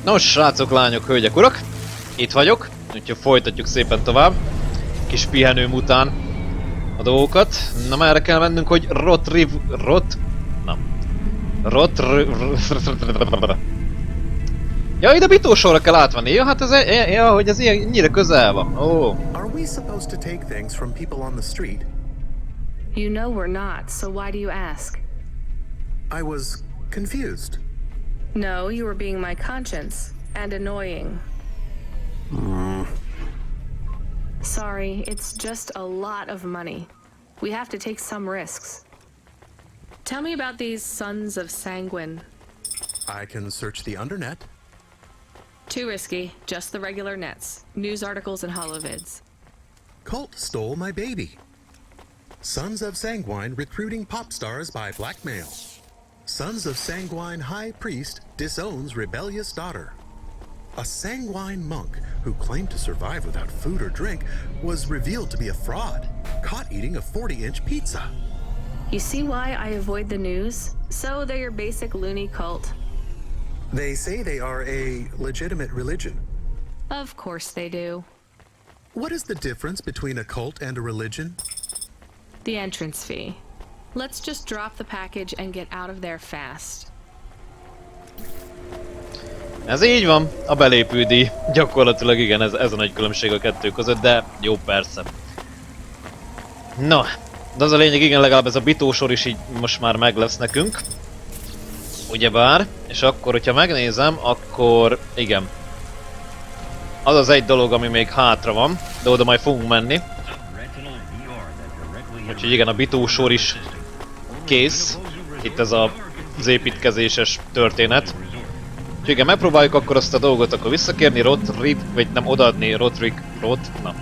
Nos, srácok, lányok, hölgyek, urak, itt vagyok, úgyhogy folytatjuk szépen tovább. Kis pihenőm után a dolgokat. Na, merre kell mennünk, hogy Ja, ide bitósorra kell átvenni. Ja, hát ez, hogy ez ilyen, ennyire közel van. Ó. Are we supposed to take things from people on the street? You know we're not, so why do you ask? I was confused. No, you were being my conscience and annoying. Sorry, it's just a lot of money. We have to take some risks. Tell me about these Sons of Sanguine. I can search the undernet. Too risky, just the regular nets. News articles and holovids. Cult stole my baby. Sons of Sanguine recruiting pop stars by blackmail. Sons of Sanguine High Priest disowns rebellious daughter. A Sanguine monk who claimed to survive without food or drink was revealed to be a fraud, caught eating a 40-inch pizza. You see why I avoid the news? So they're your basic loony cult. They say they are a legitimate religion. Of course they do. What is the difference between a cult and a religion? The entrance fee. Let's just drop the package and get out of there fast. Ez így van, a belépődíj. Gyakorlatilag igen, ez a nagy különbség a kettő között, de jó, persze. Na, de az a lényeg, igen, legalább ez a bitósor is így most már meg lesz nekünk. Ugyebár, és akkor, hogyha megnézem, akkor igen. Az az egy dolog, ami még hátra van, de oda majd fogunk menni. Úgyhogy igen, a bitósor is kész. Itt ez az építkezéses történet. Úgyhogy igen, megpróbáljuk akkor azt a dolgot akkor visszakérni, vagy nem odaadni, na.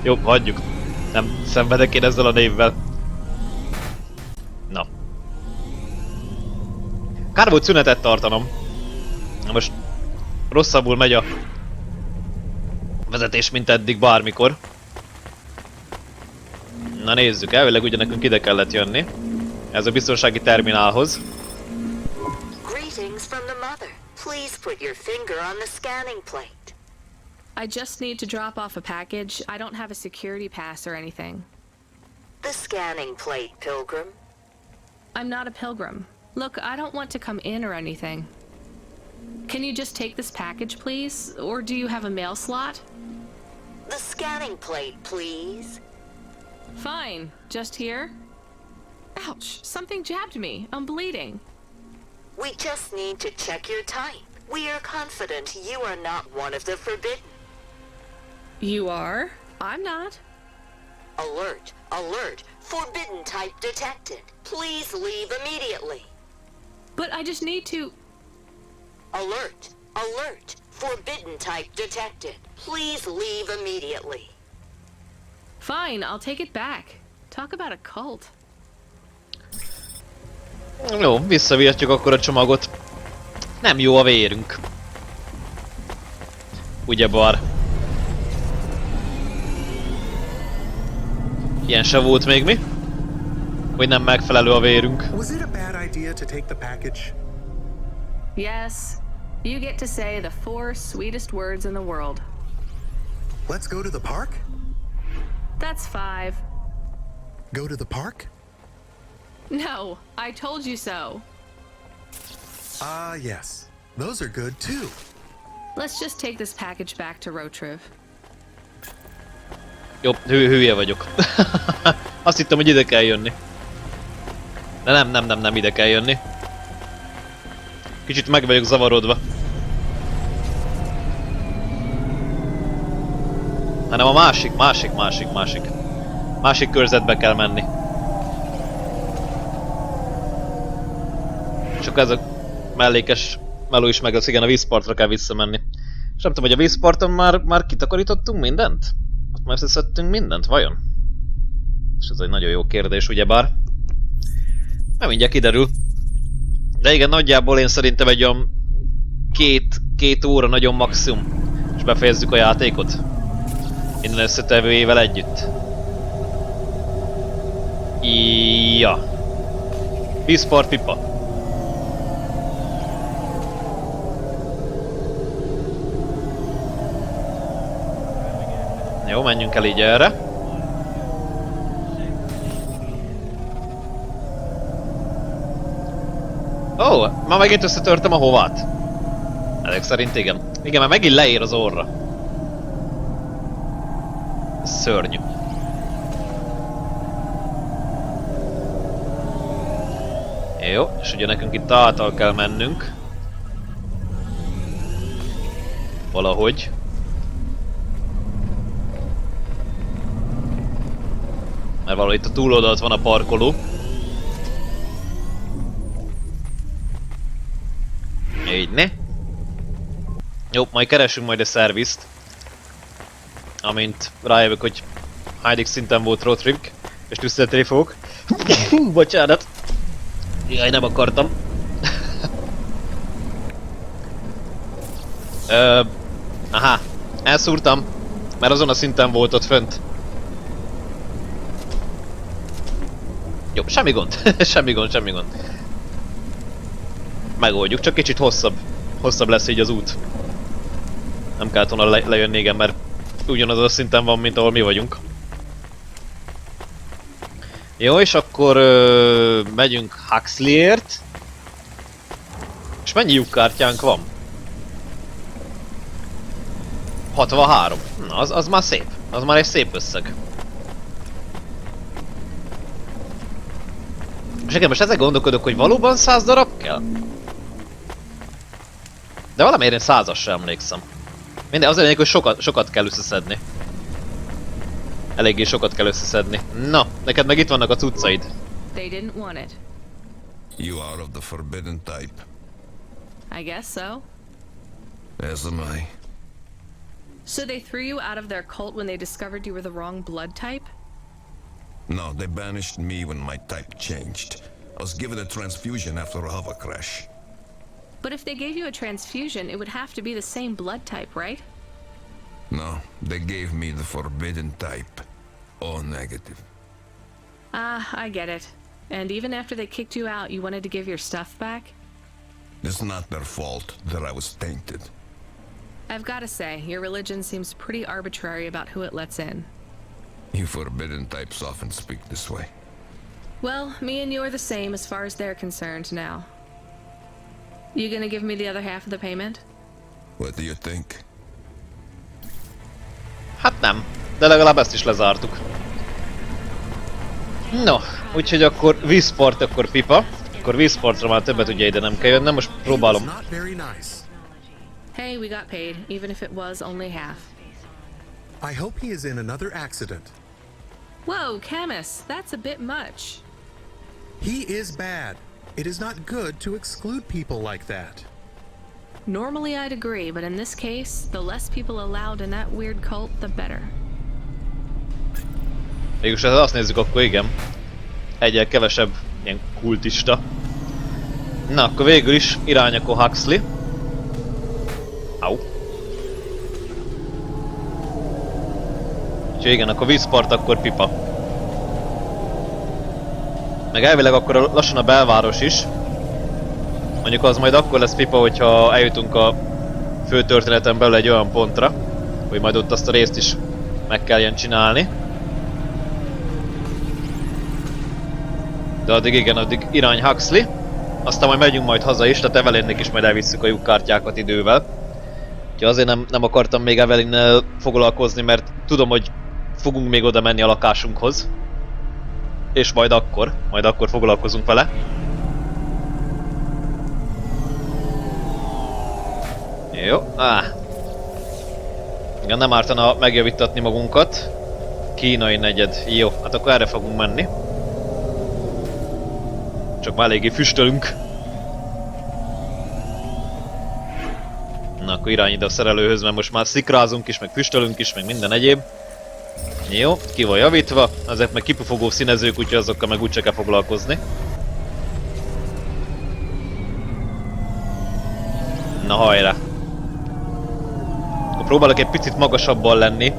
Jobb, hagyjuk. Nem szenvedek én ezzel a névvel. Na. Kár volt szünetet tartanom. Na most rosszabbul megy a vezetés, mint eddig bármikor. Na nézzük, elvileg ugye nekünk ide kellett jönni. Ez a biztonsági terminálhoz. Greetings from the mother. Please put your finger on the scanning plate. I just need to drop off a package. I don't have a security pass or anything. The scanning plate, pilgrim. I'm not a pilgrim. Look, I don't want to come in or anything. Can you just take this package, please? Or do you have a mail slot? The scanning plate, please. Fine. Just here? Ouch, something jabbed me. I'm bleeding. We just need to check your type. We are confident you are not one of the forbidden. You are? I'm not. Alert, alert. Forbidden type detected. Please leave immediately. But I just need to... Alert, alert. Forbidden type detected. Please leave immediately. Fine, I'll take it back. Talk about a cult. Jó, visszavihetjük akkor a csomagot. Nem jó a vérünk. Ugyebár. Ilyen se volt még mi? Hogy nem megfelelő a vérünk. Was it a bad idea to take the package? Yes. You get to say the 4 sweetest words in the world. Let's go to the park? That's 5. Go to the park? No, I told you so. Ah, yes. Those are good too. Let's just take this package back to Rotriv. Jó, hülye vagyok. Azt hittem, hogy ide kell jönni. De nem ide kell jönni. Kicsit meg vagyok zavarodva. Hanem a másik körzetbe kell menni. És akkor ez a mellékes meló is meg lesz, igen, a vízpartra kell visszamenni. És nem tudom, hogy a vízparton már kitakarítottunk mindent? Ott már összeszedtünk mindent, vajon? És ez egy nagyon jó kérdés, ugyebár. Nem mindjárt kiderül. De igen, nagyjából én szerintem egy olyan két óra nagyon maximum. És befejezzük a játékot. Minden összetevőjével együtt. Ja. Vízpart pipa. Jó, menjünk el így erre. Ó, már megint összetörtem a hovát. Ezek szerint igen. Igen, mert megint leér az orra. Szörnyű. Jó, és ugye nekünk itt által kell mennünk. Valahogy. Mert valahogy itt a túloldalt van a parkoló. Így ne. Jó, majd keresünk majd a szervizt. Amint rájövök, hogy hányadik szinten volt roadtrip, és tüsszelteni fogok. Bocsánat. Jaj, nem akartam. Aha, elszúrtam, mert azon a szinten volt ott fönt. Jó, semmi gond, semmi gond, semmi gond. Megoldjuk, csak kicsit hosszabb lesz így az út. Nem kellett volna lejönni, igen, mert ugyanaz a szinten van, mint ahol mi vagyunk. Jó, és akkor megyünk Huxleyért. És mennyi lyukkártyánk van? 63. Na, az már szép. Az már egy szép összeg. És igen, most ezzel gondolkodok, hogy valóban 100 darab kell? De valamiért én 100-as sem emlékszem. Minden, azért hogy sokat kell összeszedni. Eléggé sokat kell összeszedni. Na, neked meg itt vannak a cuccaid. They didn't want it. You are of the forbidden type. I guess so. As am I. So they threw you out of their cult when they discovered you were the wrong blood type? No, they banished me when my type changed. I was given a transfusion after a hover crash. But if they gave you a transfusion, it would have to be the same blood type, right? No, they gave me the forbidden type. O negative. Ah, I get it. And even after they kicked you out, you wanted to give your stuff back? It's not their fault that I was tainted. I've got to say, your religion seems pretty arbitrary about who it lets in. You forbidden types often speak this way. Well, me and you are the same as far as they're concerned now. You gonna give me the other half of the payment? What do you think? Hát nem, de legalább ezt is lezártuk. No, úgyhogy akkor vízpart, akkor pipa. Akkor vízpartra már többet ugye ide nem kell jönnöm, most próbálom. Not very nice. Hey, we got paid, even if it was only half. I hope he is in another accident. Whoa, Camus, that's a bit much. He is bad. It is not good to exclude people like that. Normally I'd agree, but in this case, the less people allowed in that weird cult, the better. Mégis ha azt nézzük, akkor igen. Egyel kevesebb ilyen kultista. Na, akkor végül is irány akkor Huxley. Au. Úgyhogy igen, akkor vízpart, akkor pipa. Meg elvileg akkor lassan a belváros is. Mondjuk az majd akkor lesz pipa, hogyha eljutunk a fő történeten belül egy olyan pontra, hogy majd ott azt a részt is meg kelljen csinálni. De addig igen, addig irány Huxley. Aztán majd megyünk majd haza is, tehát Evelynnek is majd elvisszük a lyukkártyákat idővel. Úgyhogy azért nem akartam még Evelynnel foglalkozni, mert tudom, hogy fogunk még oda menni a lakásunkhoz. És majd akkor foglalkozunk vele. Jó, igen, nem ártana megjavítatni magunkat. Kínai negyed. Jó, hát akkor erre fogunk menni. Csak már eléggé füstölünk. Na, akkor irány ide a szerelőhöz, mert most már szikrázunk is, meg füstölünk is, meg minden egyéb. Jó, ki van javítva. Ezek meg kipufogó színezők, úgyhogy azokkal meg úgyse kell foglalkozni. Na hajrá! Akkor próbálok egy picit magasabban lenni,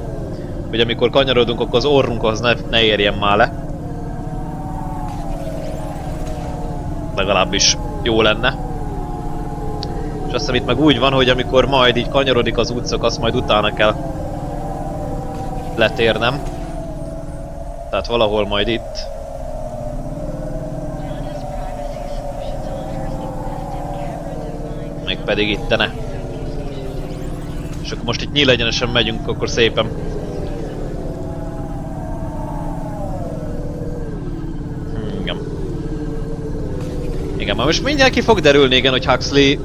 hogy amikor kanyarodunk, akkor az orrunkhoz ne érjen már le. Legalábbis jó lenne. És azt hiszem itt meg úgy van, hogy amikor majd így kanyarodik az útszakasz, majd utána kell letérnem. Tehát valahol majd itt. Még pedig ittene. És akkor most itt nyílegyenesen megyünk, akkor szépen. Igen. Igen, már most mindjárt ki fog derülni, igen, hogy Huxley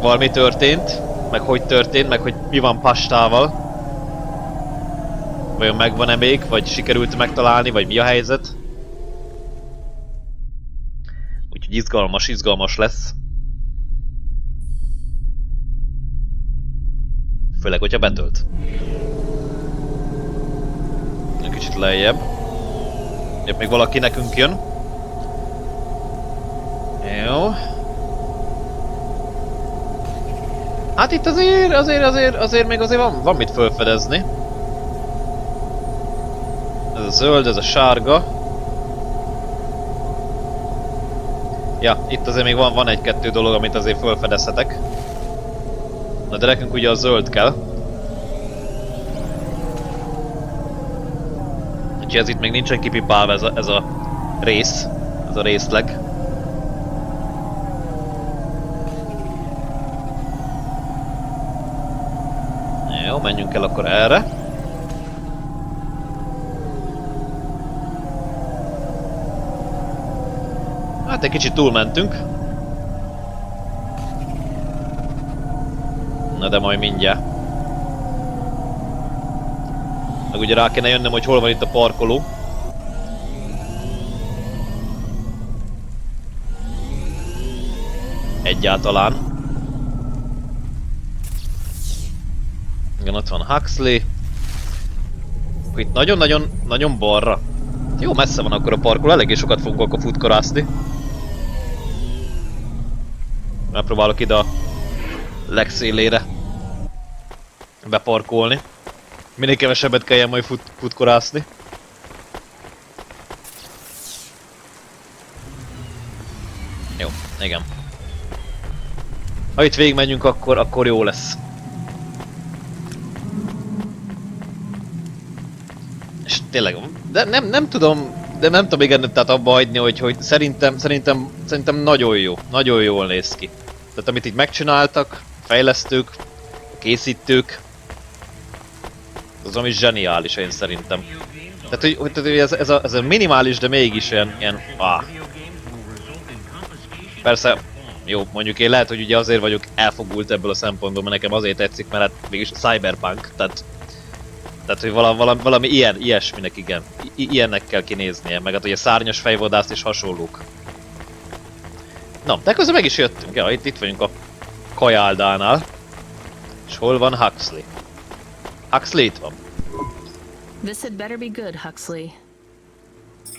valami történt, meg hogy mi van Pastával. Vajon megvan-e még, vagy sikerült megtalálni, vagy mi a helyzet? Úgyhogy izgalmas lesz. Főleg, hogyha betölt. Egy kicsit lejjebb. Épp még valaki nekünk jön. Jó. Hát itt azért még van mit felfedezni. Ez a zöld, ez a sárga. Ja, itt azért még van egy-kettő dolog, amit azért felfedezhetek. Na de nekünk ugye a zöld kell. Úgyhogy ez itt még nincsen kipipálva ez a rész. Ez a részleg. Jó, menjünk el akkor erre. Hát egy kicsit túlmentünk. Na de majd mindjárt. Meg ugye rá kéne jönnöm, hogy hol van itt a parkoló. Egyáltalán. Igen, ott van Huxley. Itt nagyon balra. Jó messze van akkor a parkoló, eléggé sokat fogunk akkor futkorászni. Megpróbálok ide a legszélére beparkolni. Minél kevesebbet kelljen majd futkorászni. Jó, igen. Ha itt végigmenjünk, akkor jó lesz. És tényleg, de nem tudom igen, tehát abba hagyni, hogy szerintem nagyon jól néz ki. Tehát amit így megcsináltak, fejlesztők, készítők, az ami zseniális, én szerintem. Tehát, hogy ez a minimális, de mégis ilyen Persze, jó, mondjuk én lehet, hogy ugye azért vagyok elfogult ebből a szempontból, mert nekem azért tetszik, mert hát mégis cyberpunk, tehát hogy valami ilyesminek, igen. Ilyennek kell kinéznie, meg hát ugye szárnyas fejvadászt és hasonlók. Na, de közben meg is jöttünk, ja, itt vagyunk a kajáldánál. És hol van Huxley? Huxley itt van. This had better be good, Huxley.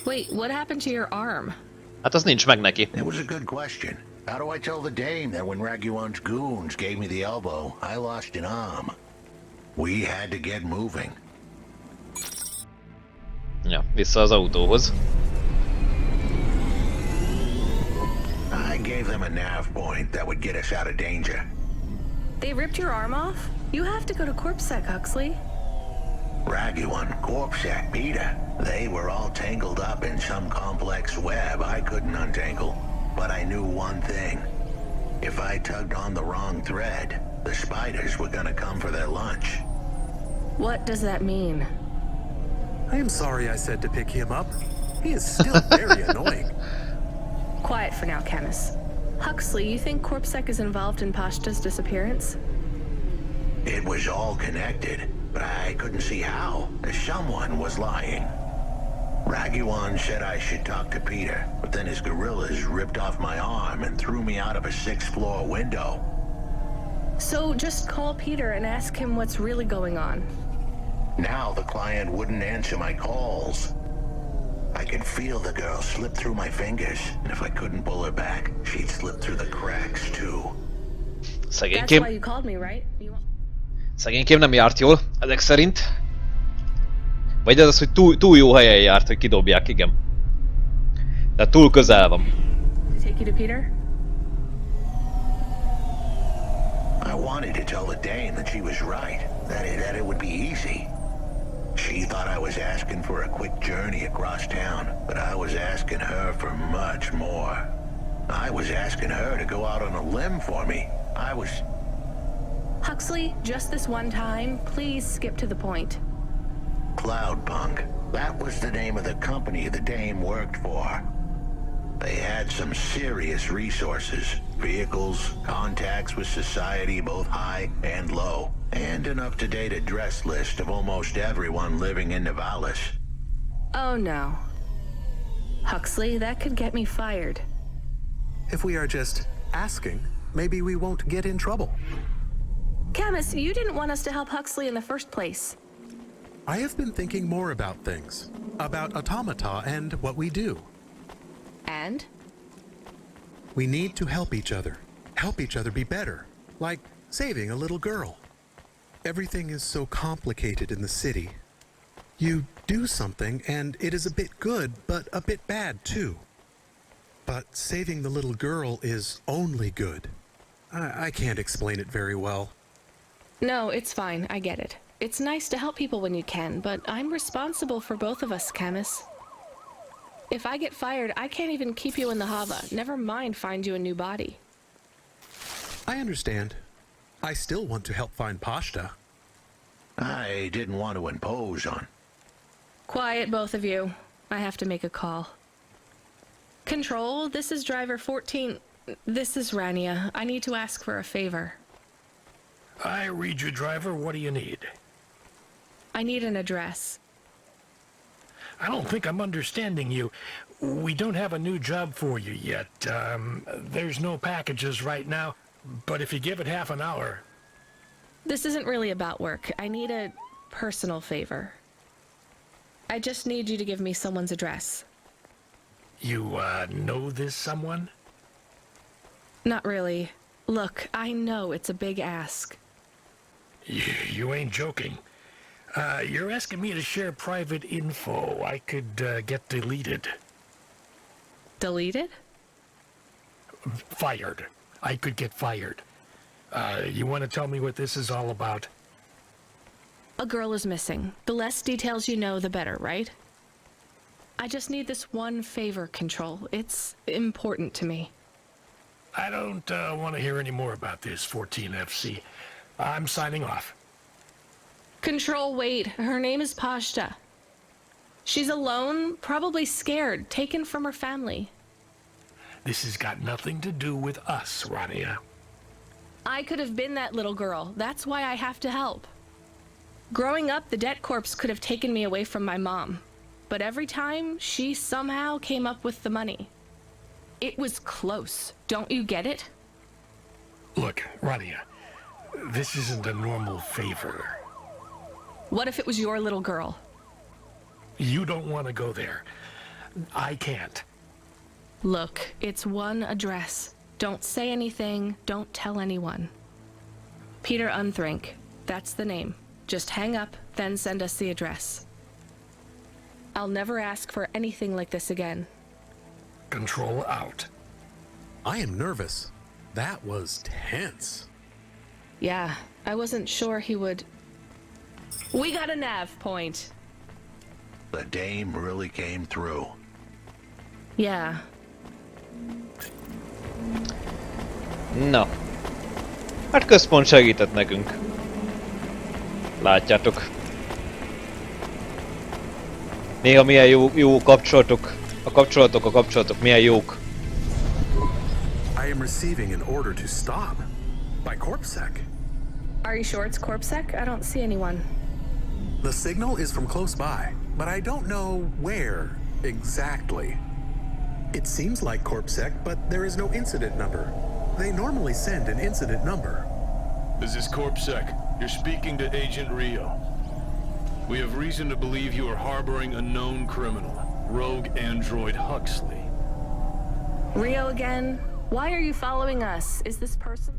Wait, what happened to your arm? Hát az nincs meg neki. It was a good question. How do I tell the dame that when Raguan's goons gave me the elbow, I lost an arm? We had to get moving. Ja, vissza az autóhoz. I gave them a nav point that would get us out of danger. They ripped your arm off? You have to go to CorpSec, Huxley. Raguan, Corpsec, Peter, they were all tangled up in some complex web I couldn't untangle. But I knew one thing. If I tugged on the wrong thread, the spiders were gonna come for their lunch. What does that mean? I am sorry I said to pick him up. He is still very annoying. Quiet for now, Camus. Huxley, you think CorpSec is involved in Pashta's disappearance? It was all connected, but I couldn't see how. Someone was lying. Raguan said I should talk to Peter, but then his gorillas ripped off my arm and threw me out of a 6th floor window. So just call Peter and ask him what's really going on. Now the client wouldn't answer my calls. I could feel the girl slip through my fingers, and if I couldn't pull her back, she'd slip through the cracks too. That's why Szegénykém. you called me, right? Szegénykém nem járt jól, ezek szerint. Vagy ez az, hogy túl jó helyen járt, hogy kidobják, igen. Tehát túl közel van. Take you to Peter? I wanted to tell the dame that she was right. that it would be easy. She thought I was asking for a quick journey across town, but I was asking her for much more. I was asking her to go out on a limb for me. Huxley, just this one time, please skip to the point. Cloudpunk. That was the name of the company the dame worked for. They had some serious resources. Vehicles, contacts with society both high and low, and an up-to-date address list of almost everyone living in Nivalis. Oh no. Huxley, that could get me fired. If we are just asking, maybe we won't get in trouble. Camus, you didn't want us to help Huxley in the first place. I have been thinking more about things, about automata and what we do. And? We need to help each other be better, like saving a little girl. Everything is so complicated in the city. You do something and it is a bit good, but a bit bad too. But saving the little girl is only good. I can't explain it very well. No, it's fine. I get it. It's nice to help people when you can, but I'm responsible for both of us, Camus. If I get fired, I can't even keep you in the Hava. Never mind find you a new body. I understand. I still want to help find Pashta. I didn't want to impose on. Quiet, both of you. I have to make a call. Control, this is driver 14. This is Rania. I need to ask for a favor. I read you, driver. What do you need? I need an address. I don't think I'm understanding you. We don't have a new job for you yet. There's no packages right now, but if you give it half an hour... This isn't really about work. I need a personal favor. I just need you to give me someone's address. You, know this someone? Not really. Look, I know it's a big ask. You ain't joking. You're asking me to share private info I could, get deleted. Deleted? Fired. I could get fired. You want to tell me what this is all about? A girl is missing. The less details you know, the better, right? I just need this one favor, Control. It's important to me. I don't want to hear any more about this, 14FC. I'm signing off. Control, wait. Her name is Pashta. She's alone, probably scared, taken from her family. This has got nothing to do with us, Rania. I could have been that little girl. That's why I have to help. Growing up, the debt corps could have taken me away from my mom. But every time, she somehow came up with the money. It was close. Don't you get it? Look, Rania, this isn't a normal favor. What if it was your little girl? You don't want to go there. I can't. Look, it's one address. Don't say anything. Don't tell anyone. Peter Unthrink. That's the name. Just hang up, then send us the address. I'll never ask for anything like this again. Control out. I am nervous. That was tense. Yeah, I wasn't sure he would... We got a nav point. The dame really came through. Yeah. Na. Hát központ segített nekünk. Látjátok. Néha milyen jó kapcsolatok. A kapcsolatok milyen jók. I am receiving an order to stop. By Corpsec. Are you sure it's Corpsec? I don't see anyone. The signal is from close by, but I don't know where exactly. It seems like Corpsec, but there is no incident number. They normally send an incident number. This is Corpsec. You're speaking to Agent Rio. We have reason to believe you are harboring a known criminal, rogue android Huxley. Rio again? Why are you following us? Is this person?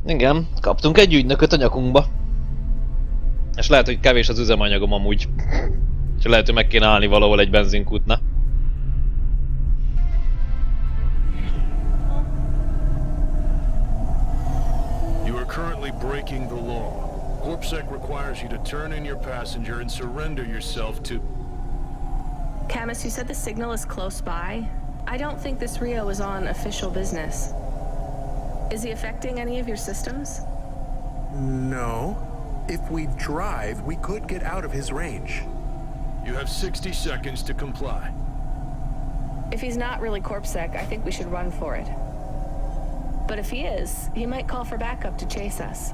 Igen, kaptunk egy ügynököt a nyakunkba. És lehet, hogy kevés az üzemanyagom amúgy. És lehet, hogy meg kéne állni valahol egy benzinkútnál. You are currently breaking the law. Corpsec requires you to turn in your passenger and surrender yourself to... Camus, you said the signal is close by. I don't think this Rio is on official business. Is he affecting any of your systems? No. If we drive, we could get out of his range. You have 60 seconds to comply. If he's not really Corpsec, I think we should run for it. But if he is, he might call for backup to chase us.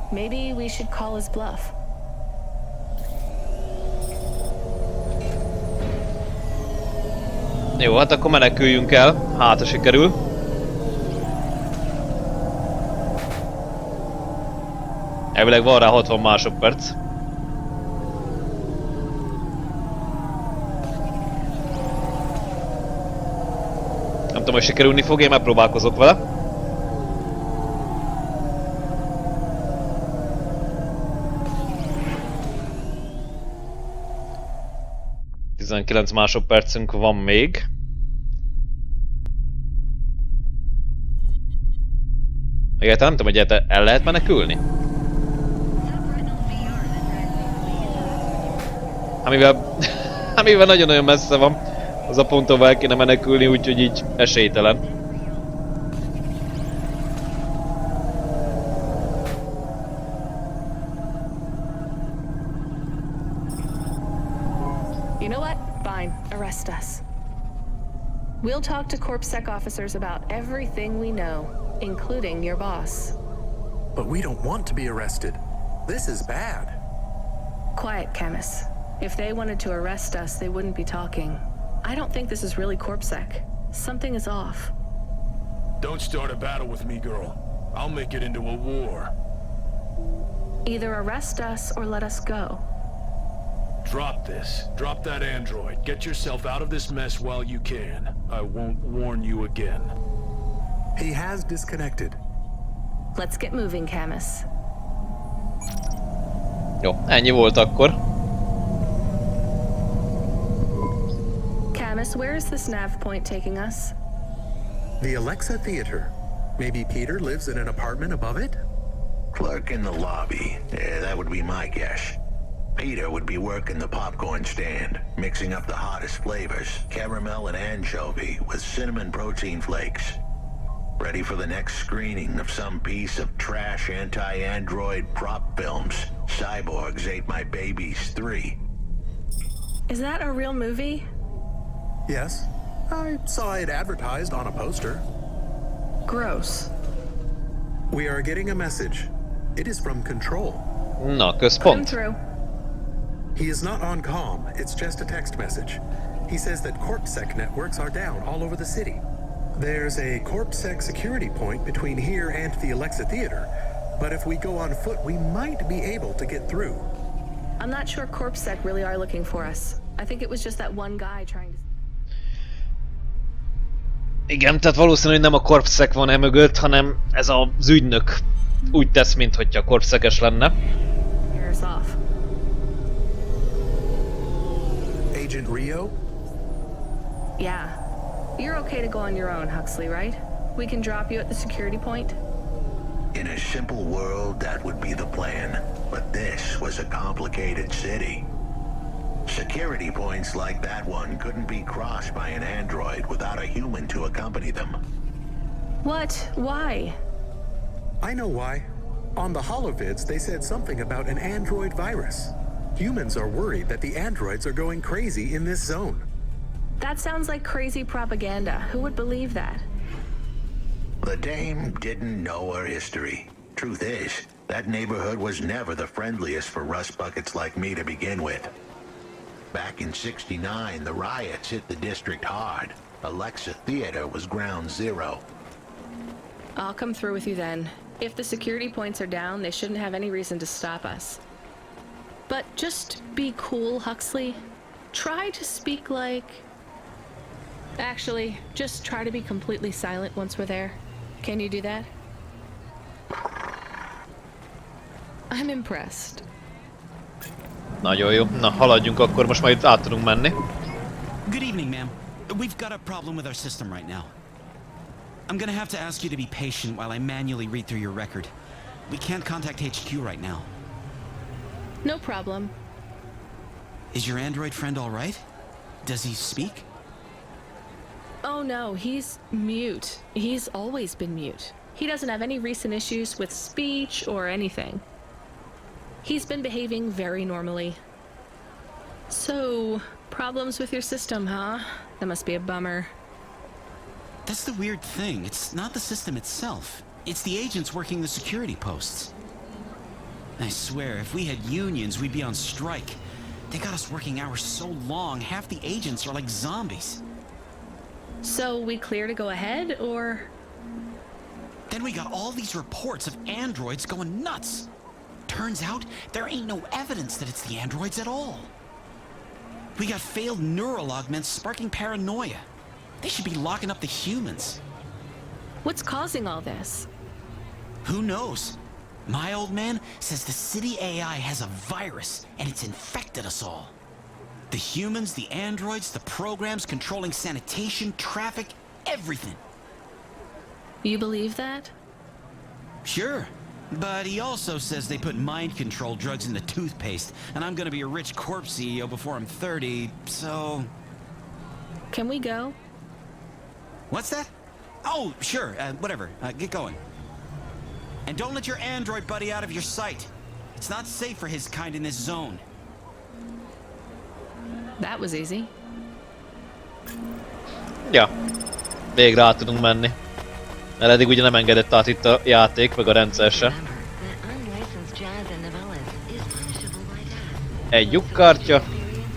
Maybe we should call his bluff. Jó, hát akkor meneküljünk el, hát ha sikerül. Elvileg van rá 60 másodperc. Nem tudom, hogy sikerülni fog, én megpróbálkozok vele. ...19 másodpercünk van még. Egyáltalán nem tudom, hogy el lehet menekülni? Amivel nagyon-nagyon messze van. Az a ponton el kéne menekülni, úgyhogy így esélytelen. You know what? Fine. Arrest us. We'll talk to Corpsec officers about everything we know, including your boss. But we don't want to be arrested. This is bad. Quiet, Camus. If they wanted to arrest us, they wouldn't be talking. I don't think this is really Corpsec. Something is off. Don't start a battle with me, girl. I'll make it into a war. Either arrest us or let us go. Drop this. Drop that android. Get yourself out of this mess while you can. I won't warn you again. He has disconnected. Let's get moving, Camus. Jó, ennyi volt akkor. Camus, where is this nav point taking us? The Alexa Theater. Maybe Peter lives in an apartment above it? Clerk in the lobby. Yeah, that would be my guess. Peter would be working the popcorn stand, mixing up the hottest flavors, caramel and anchovy with cinnamon protein flakes. Ready for the next screening of some piece of trash anti-android prop films. Cyborgs Ate My Babies 3. Is that a real movie? Yes. I saw it advertised on a poster. Gross. We are getting a message. It is from Control. Na, Put him központ. through. He is not on comm. It's just a text message. He says that Corpsec networks are down all over the city. There's a Corpsec security point between here and the Alexa Theater, but if we go on foot, we might be able to get through. I'm not sure Corpsec really are looking for us. I think it was just that one guy trying to... Igen, tehát valószínűleg nem a Corpsec van e mögött, hanem ez az ügynök úgy tesz, minthogyha Corpsec-es lenne. Here's off. Agent Rio? Yeah. You're okay to go on your own, Huxley, right? We can drop you at the security point? In a simple world, that would be the plan. But this was a complicated city. Security points like that one couldn't be crossed by an android without a human to accompany them. What? Why? I know why. On the holovids, they said something about an android virus. Humans are worried that the androids are going crazy in this zone. That sounds like crazy propaganda. Who would believe that? The dame didn't know her history. Truth is, that neighborhood was never the friendliest for rust buckets like me to begin with. Back in '69, the riots hit the district hard. Alexa Theater was ground zero. I'll come through with you then. If the security points are down, they shouldn't have any reason to stop us. But just be cool, Huxley. Try to speak like... Actually, just try to be completely silent once we're there. Can you do that? I'm impressed. Nagyon jó. Na, haladjunk akkor, most már itt át tudunk menni. Good evening, ma'am. We've got a problem with our system right now. I'm gonna have to ask you to be patient while I manually read through your record. We can't contact HQ right now. No problem. Is your android friend all right? Does he speak? Oh no, he's mute. He's always been mute. He doesn't have any recent issues with speech or anything. He's been behaving very normally. So, problems with your system, huh? That must be a bummer. That's the weird thing. It's not the system itself. It's the agents working the security posts. I swear, if we had unions, we'd be on strike. They got us working hours so long, half the agents are like zombies. So, we clear to go ahead, or...? Then we got all these reports of androids going nuts. Turns out, there ain't no evidence that it's the androids at all. We got failed neural augments sparking paranoia. They should be locking up the humans. What's causing all this? Who knows? My old man says the city AI has a virus, and it's infected us all. The humans, the androids, the programs controlling sanitation, traffic, everything. You believe that? Sure. But he also says they put mind control drugs in the toothpaste, and I'm gonna be a rich corp CEO before I'm 30, so... Can we go? What's that? Oh, sure, whatever. Get going. And don't let your android buddy out of your sight. It's not safe for his kind in this zone. That was easy. Ja. Végre át tudunk menni. Mert eddig ugye nem engedett át itt a játék, meg a rendszer se. Egy lyukkártya,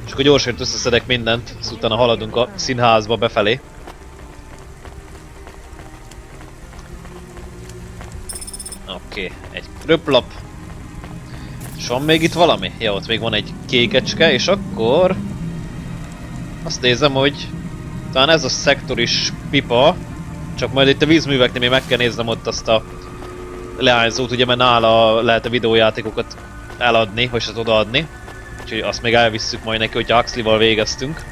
és akkor gyorsan összeszedek mindent, és utána haladunk a színházba befelé. Oké, egy röplap. És van még itt valami? Ja, ott még van egy kékecske, és akkor... Azt nézem, hogy... Talán ez a szektor is pipa. Csak majd itt a vízműveknél még meg kell néznem ott azt a leányzót, ugye, mert nála lehet a videójátékokat eladni, vagy hát odaadni. Úgyhogy azt még elvisszük majd neki, hogyha Huxley-val végeztünk.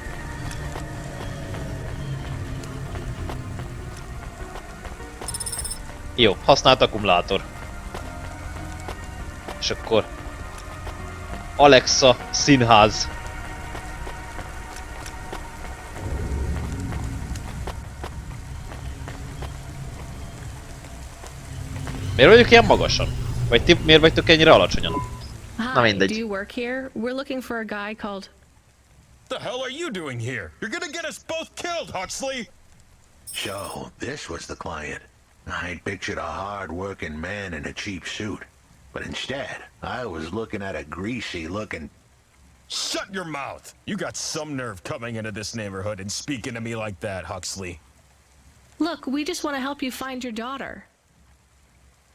Jó, használt akkumulátor. És akkor... Alexa színház. Miért vagyok ilyen magasan? Vagy ti miért vagytok ennyire alacsonyan? Na Hi, mindegy. do you work here? We're looking for a guy called... The hell are you doing here? You're gonna get us both killed, Huxley! So, this was the client. I'd pictured a hard-working man in a cheap suit. But instead, I was looking at a greasy-looking... Shut your mouth! You got some nerve coming into this neighborhood and speaking to me like that, Huxley. Look, we just want to help you find your daughter.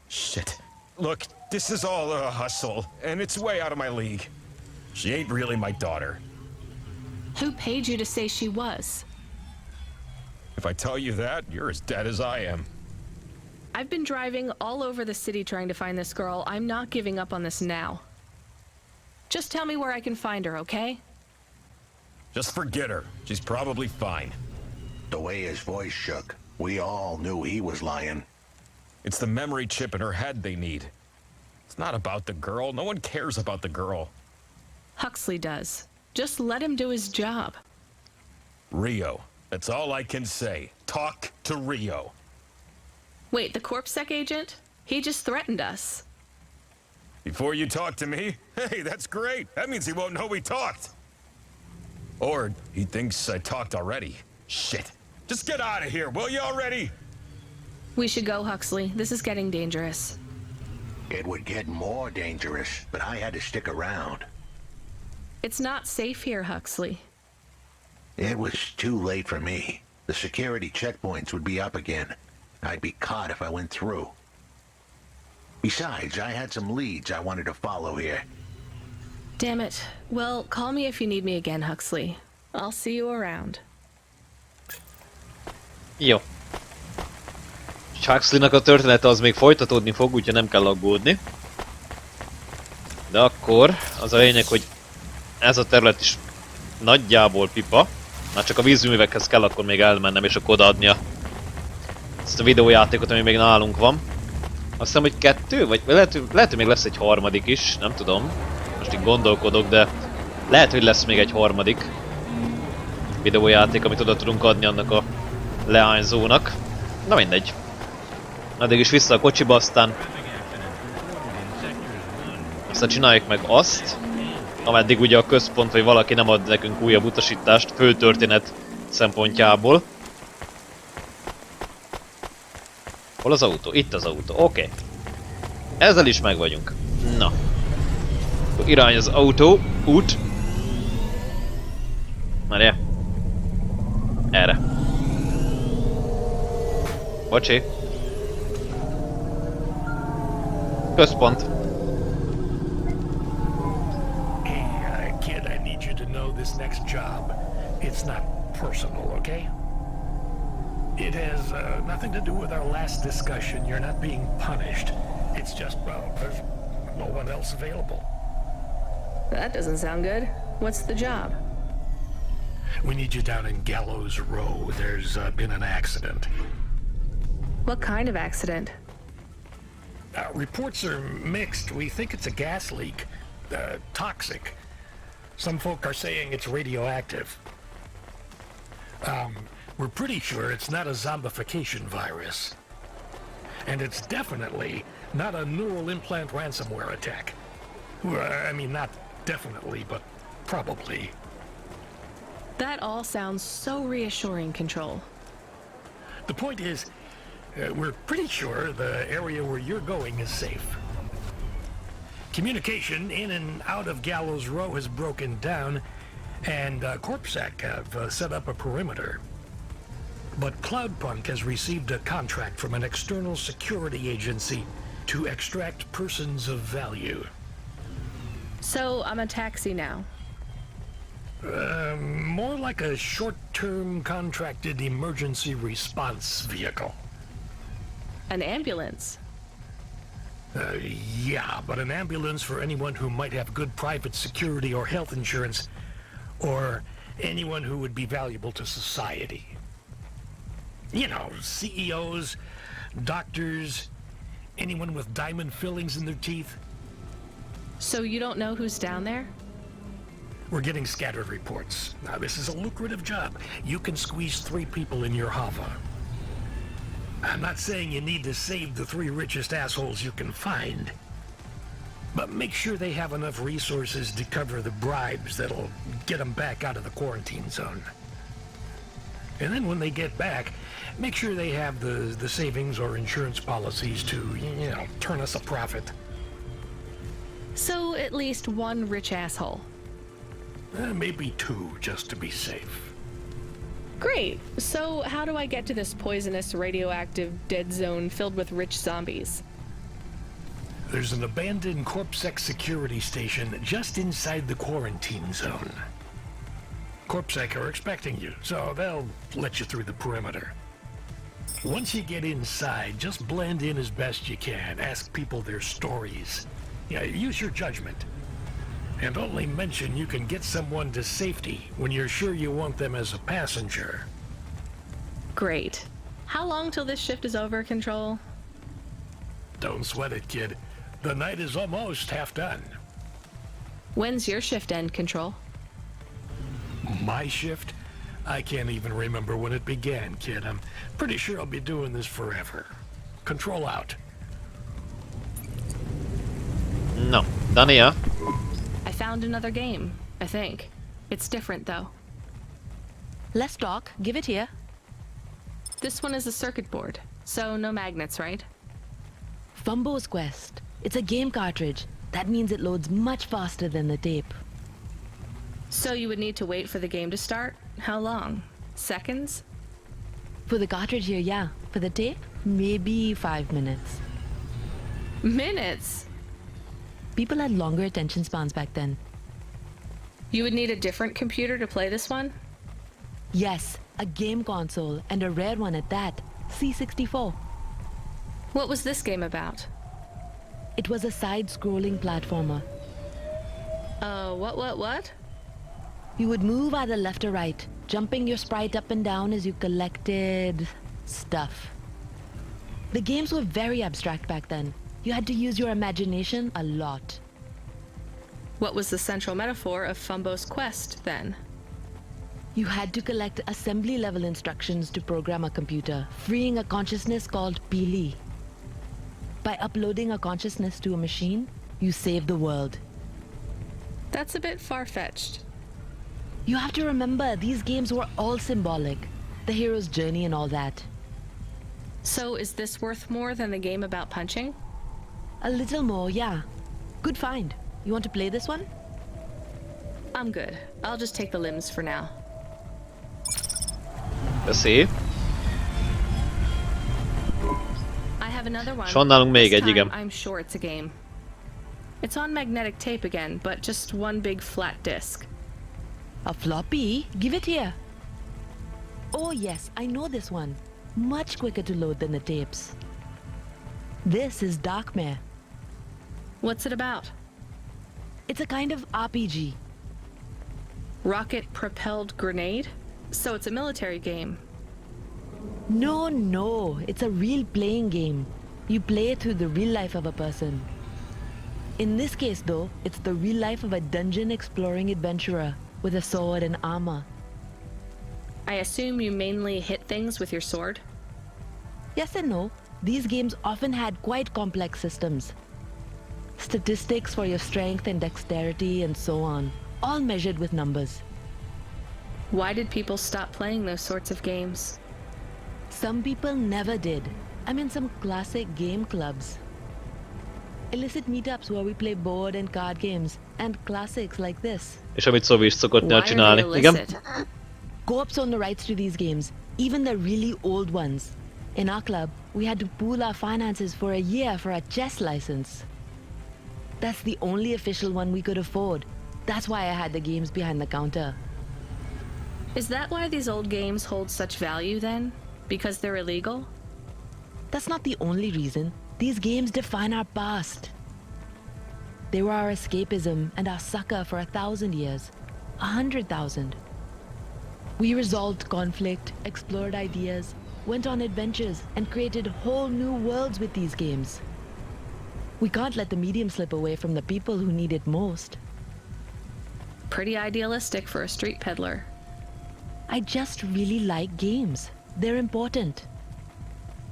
Shit. Look, this is all a hustle, and it's way out of my league. She ain't really my daughter. Who paid you to say she was? If I tell you that, you're as dead as I am. I've been driving all over the city trying to find this girl. I'm not giving up on this now. Just tell me where I can find her, okay? Just forget her. She's probably fine. The way his voice shook, we all knew he was lying. It's the memory chip in her head they need. It's not about the girl. No one cares about the girl. Huxley does. Just let him do his job. Rio. That's all I can say. Talk to Rio. Wait, the CorpSec agent? He just threatened us. Before you talk to me? Hey, that's great. That means he won't know we talked. Or he thinks I talked already. Shit. Just get out of here, will you already? We should go, Huxley. This is getting dangerous. It would get more dangerous, but I had to stick around. It's not safe here, Huxley. It was too late for me. The security checkpoints would be up again. I'd be caught if I went through. Besides, I had some leads I wanted to follow here. Damn it. Well, call me if you need me again, Huxley. I'll see you around. Jó. Huxley-nak a története az még folytatódni fog, úgyhogy nem kell aggódni. De akkor az a lényeg, hogy ez a terület is nagyjából pipa. Már csak a vízművekhez kell akkor még elmennem és akkor odaadnia ezt a videójátékot, ami még nálunk van. Azt hiszem, hogy 2, vagy lehet, hogy még lesz egy harmadik is, nem tudom. Most így gondolkodok, de lehet, hogy lesz még egy harmadik videójáték, amit oda tudunk adni annak a leányzónak. Na mindegy. Addig is vissza a kocsiba, aztán csináljuk meg azt, ameddig ugye a központ, vagy valaki nem ad nekünk újabb utasítást, főtörténet szempontjából. Hol az autó? Itt az autó, oké. Ezzel is meg vagyunk. Na. Irány az autó, út. Merje. Erre. Bocsi. Központ. Hey, kid, I need you to know this next job. It's not personal, okay? It has nothing to do with our last discussion. You're not being punished. It's just, well, there's no one else available. That doesn't sound good. What's the job? We need you down in Gallows Row. There's been an accident. What kind of accident? Reports are mixed. We think it's a gas leak. Toxic. Some folk are saying it's radioactive. We're pretty sure it's not a zombification virus. And it's definitely not a neural implant ransomware attack. I mean, not definitely, but probably. That all sounds so reassuring, Control. The point is, we're pretty sure the area where you're going is safe. Communication in and out of Gallows Row has broken down, and Corpsec have set up a perimeter. But Cloudpunk has received a contract from an external security agency to extract persons of value. So I'm a taxi now. More like a short-term contracted emergency response vehicle. An ambulance. Yeah, but an ambulance for anyone who might have good private security or health insurance, or anyone who would be valuable to society. You know, CEOs, doctors, anyone with diamond fillings in their teeth. So you don't know who's down there? We're getting scattered reports. Now, this is a lucrative job. You can squeeze 3 people in your hover. I'm not saying you need to save the 3 richest assholes you can find, but make sure they have enough resources to cover the bribes that'll get them back out of the quarantine zone. And then when they get back, make sure they have the savings or insurance policies to, you know, turn us a profit. So at least 1 rich asshole. Maybe 2, just to be safe. Great. So how do I get to this poisonous, radioactive, dead zone filled with rich zombies? There's an abandoned Corpsec security station just inside the quarantine zone. Corpsec are expecting you, so they'll let you through the perimeter. Once you get inside, just blend in as best you can. Ask people their stories. Yeah, use your judgment. And only mention you can get someone to safety when you're sure you want them as a passenger. Great. How long till this shift is over, Control? Don't sweat it, kid. The night is almost half done. When's your shift end, Control? My shift? I can't even remember when it began, kid. I'm pretty sure I'll be doing this forever. Control out. No, Dania. I found another game, I think. It's different, though. Let's talk. Give it here. This one is a circuit board, so no magnets, right? Fumbo's Quest. It's a game cartridge. That means it loads much faster than the tape. So you would need to wait for the game to start? How long? Seconds? For the cartridge here, yeah. For the tape, maybe 5 minutes. Minutes? People had longer attention spans back then. You would need a different computer to play this one? Yes, a game console, and a rare one at that. C64. What was this game about? It was a side-scrolling platformer. What? You would move either left or right, jumping your sprite up and down as you collected stuff. The games were very abstract back then. You had to use your imagination a lot. What was the central metaphor of Fumbo's quest, then? You had to collect assembly-level instructions to program a computer, freeing a consciousness called Pili. By uploading a consciousness to a machine, you save the world. That's a bit far-fetched. You have to remember, these games were all symbolic. The hero's journey and all that. So is this worth more than the game about punching? A little more, yeah. Good find. You want to play this one? I'm good. I'll just take the limbs for now. Let's see. I have another one. Van nálunk még This egy, igen. time, I'm sure it's a game. It's on magnetic tape again, but just one big flat disc. A floppy? Give it here. Oh yes, I know this one. Much quicker to load than the tapes. This is Darkmare. What's it about? It's a kind of RPG. Rocket-propelled grenade? So it's a military game. No, it's a real playing game. You play it through the real life of a person. In this case though, it's the real life of a dungeon exploring adventurer with a sword and armor. I assume you mainly hit things with your sword? Yes and no. These games often had quite complex systems. Statistics for your strength and dexterity and so on, all measured with numbers. Why did people stop playing those sorts of games? Some people never did. I'm in some classic game clubs. Illicit meetups where we play board and card games, and classics like this. És amit Szovi is szokott néha csinálni. Igen? Co-ops own the rights to these games, even the really old ones. In our club, we had to pool our finances for a year for a chess license. That's the only official one we could afford. That's why I had the games behind the counter. Is that why these old games hold such value then? Because they're illegal? That's not the only reason. These games define our past. They were our escapism and our succor for 1,000 years. 100,000. We resolved conflict, explored ideas, went on adventures, and created whole new worlds with these games. We can't let the medium slip away from the people who need it most. Pretty idealistic for a street peddler. I just really like games. They're important.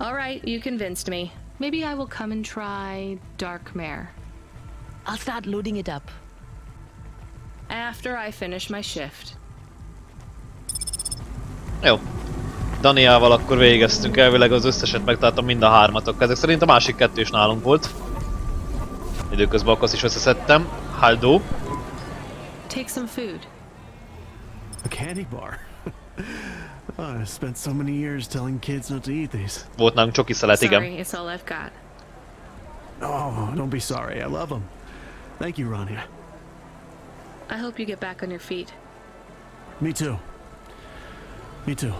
All right, you convinced me. Maybe I will come and try Darkmare. I'll start loading it up. After I finish my shift. Jó. Daniával akkor végeztünk, elvileg az összeset megtaláltam, mind a hármatok. Ezek szerint a másik kettő is nálunk volt. Időközben akkor is összeszedtem. Haldo. Take some food. A candy bar. I spent so many years telling kids not to eat these. Volt nálunk csoki szelet, igen. Sorry, it's all I've got. Oh, don't be sorry. I love them. Thank you, Rania. I hope you get back on your feet. Me too. Me too.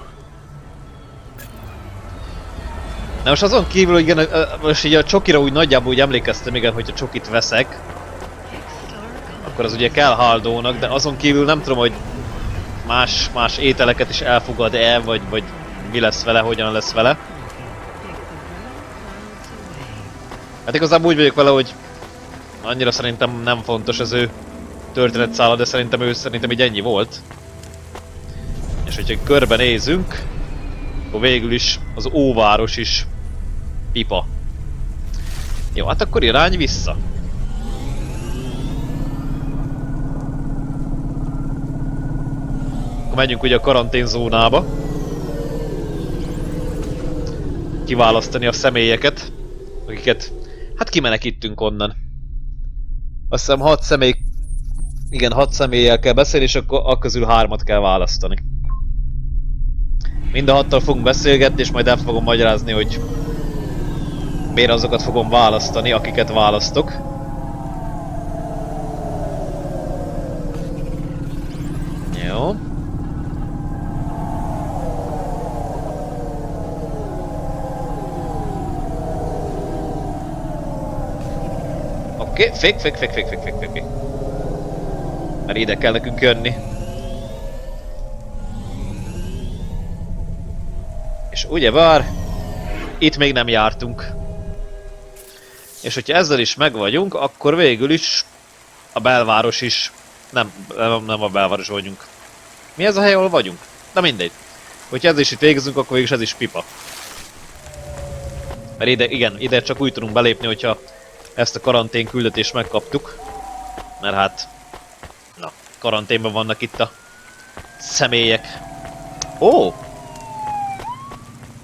Na most azon kívül, hogy igen, most így a csokira úgy nagyjából úgy emlékeztem, igen, hogyha csokit veszek, akkor az ugye kell Haldónak, de azon kívül nem tudom, hogy más ételeket is elfogad-e, vagy mi lesz vele, hogyan lesz vele. Hát igazából úgy vagyok vele, hogy annyira szerintem nem fontos az ő történetszála, de szerintem így ennyi volt. És hogyha körbenézünk, akkor végül is az óváros is pipa. Jó, hát akkor irány vissza. Akkor menjünk ugye a karantén zónába. Kiválasztani a személyeket, akiket hát kimenekítünk onnan. Azt hiszem 6 személy... Igen, 6 személlyel kell beszélni, és akkor közül 3-at kell választani. Mind a 6-tal fogunk beszélgetni, és majd el fogom magyarázni, hogy miért azokat fogom választani, akiket választok. Jó. Oké, fék. Mert ide kell nekünk jönni. És ugyebár itt még nem jártunk. És hogyha ezzel is megvagyunk, akkor végül is a belváros is... Nem a belváros vagyunk. Mi ez a hely, ahol vagyunk? Na mindegy. Hogyha ez is itt végzünk, akkor végül is ez is pipa. Mert ide csak úgy tudunk belépni, hogyha ezt a karantén küldetést megkaptuk. Mert hát... Na, karanténban vannak itt a személyek. Ó!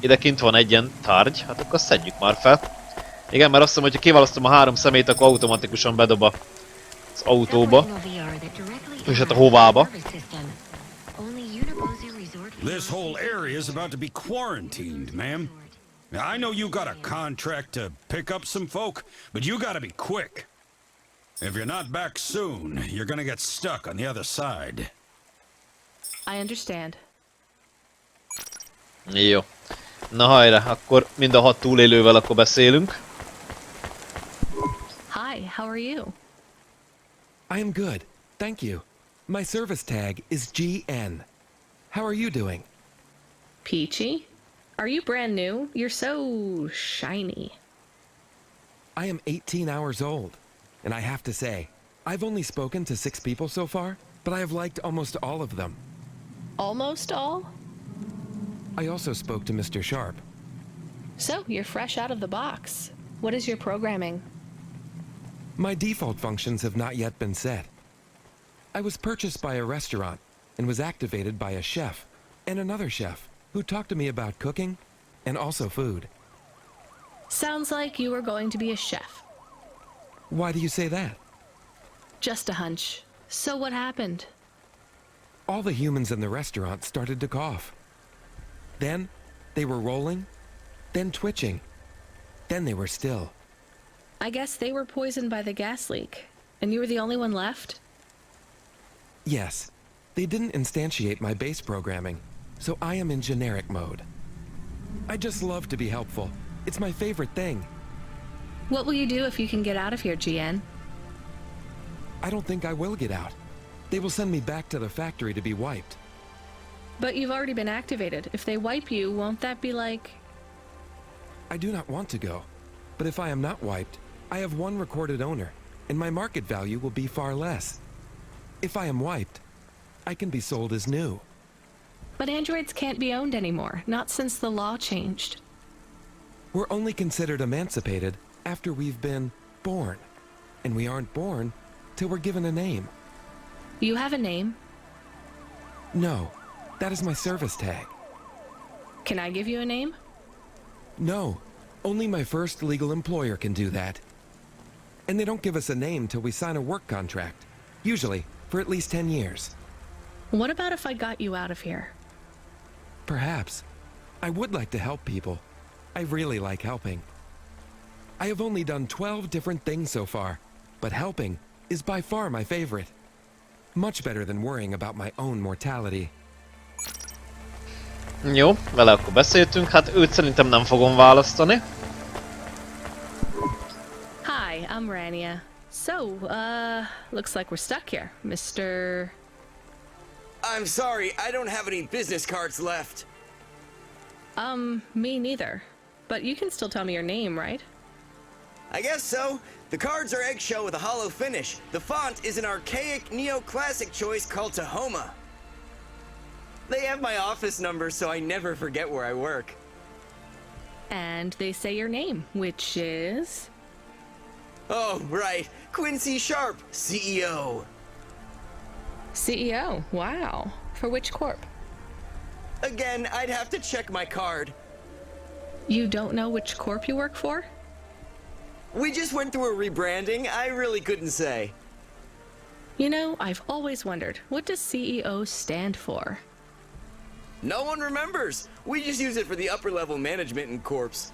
Ide kint van egy ilyen tárgy, hát akkor szedjük már fel. Igen, mert azt hiszem, hogyha kiválasztom a 3 szemét, akkor automatikusan bedob az autóba. És hát a hovába. This whole area is about to be quarantined, ma'am. I know you got a contract to pick up some folk, but you gotta be quick. If you're not back soon, you're gonna get stuck on the other side. I understand. Jó. Na hajrá, akkor mind a 6 túlélővel akkor beszélünk. Hi, how are you? I am good, thank you. My service tag is GN. How are you doing? Peachy? Are you brand new? You're so shiny. I am 18 hours old, and I have to say, I've only spoken to 6 people so far, but I have liked almost all of them. Almost all? I also spoke to Mr. Sharp. So, you're fresh out of the box. What is your programming? My default functions have not yet been set. I was purchased by a restaurant and was activated by a chef and another chef who talked to me about cooking and also food. Sounds like you were going to be a chef. Why do you say that? Just a hunch. So what happened? All the humans in the restaurant started to cough. Then they were rolling, then twitching, then they were still. I guess they were poisoned by the gas leak, and you were the only one left? Yes, they didn't instantiate my base programming, so I am in generic mode. I just love to be helpful. It's my favorite thing. What will you do if you can get out of here, GN? I don't think I will get out. They will send me back to the factory to be wiped. But you've already been activated. If they wipe you, won't that be like... I do not want to go, but if I am not wiped, I have 1 recorded owner, and my market value will be far less. If I am wiped, I can be sold as new. But androids can't be owned anymore, not since the law changed. We're only considered emancipated after we've been born, and we aren't born till we're given a name. You have a name? No, that is my service tag. Can I give you a name? No, only my first legal employer can do that. And they don't give us a name till we sign a work contract, usually for at least 10 years. What about if I got you out of here? Perhaps. I would like to help people. I really like helping. I have only done 12 different things so far, but helping is by far my favorite. Much better than worrying about my own mortality. Jó, vele akkor beszéltünk, hát őt szerintem nem fogom választani. Hi, I'm Rania. So, looks like we're stuck here, Mr... I'm sorry, I don't have any business cards left. Me neither. But you can still tell me your name, right? I guess so. The cards are eggshell with a hollow finish. The font is an archaic neoclassic choice called Tahoma. They have my office number, so I never forget where I work. And they say your name, which is... Oh, right. Quincy Sharp, CEO. CEO? Wow. For which corp? Again, I'd have to check my card. You don't know which corp you work for? We just went through a rebranding. I really couldn't say. You know, I've always wondered, what does CEO stand for? No one remembers. We just use it for the upper level management in corps.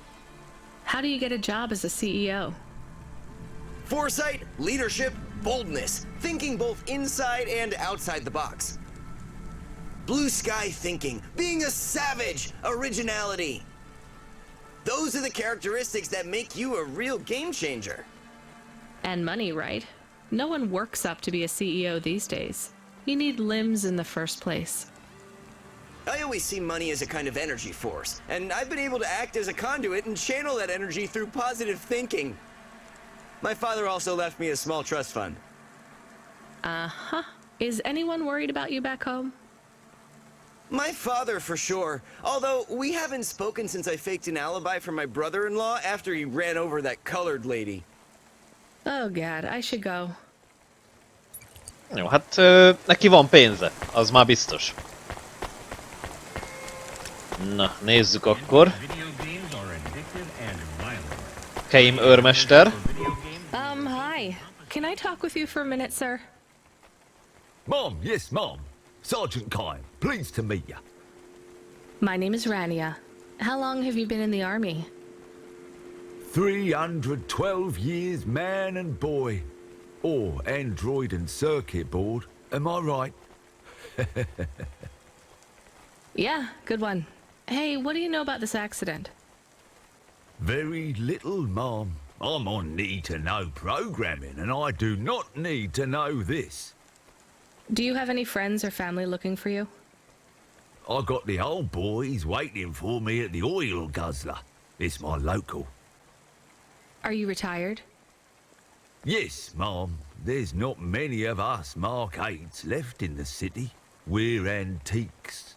How do you get a job as a CEO? Foresight, leadership, boldness. Thinking both inside and outside the box. Blue sky thinking. Being a savage. Originality. Those are the characteristics that make you a real game changer. And money, right? No one works up to be a CEO these days. You need limbs in the first place. I always see money as a kind of energy force, and I've been able to act as a conduit and channel that energy through positive thinking. My father also left me a small trust fund. Uh-huh. Is anyone worried about you back home? My father, for sure. Although, we haven't spoken since I faked an alibi for my brother-in-law after he ran over that colored lady. Oh god, I should go. Jó, hát neki van pénze, az már biztos. Na, nézzük akkor. Keim őrmester. Hi. Can I talk with you for a minute, sir? Mom, yes, Mom. Sergeant Keim, pleased to meet you. My name is Rania. How long have you been in the army? 312 years, man and boy. Or android and circuit board, am I right? Yeah, good one. Hey, what do you know about this accident? Very little, Mom. I'm on need-to-know programming, and I do not need to know this. Do you have any friends or family looking for you? I got the old boys waiting for me at the oil guzzler. It's my local. Are you retired? Yes, Mom. There's not many of us Mark 8s left in the city. We're antiques.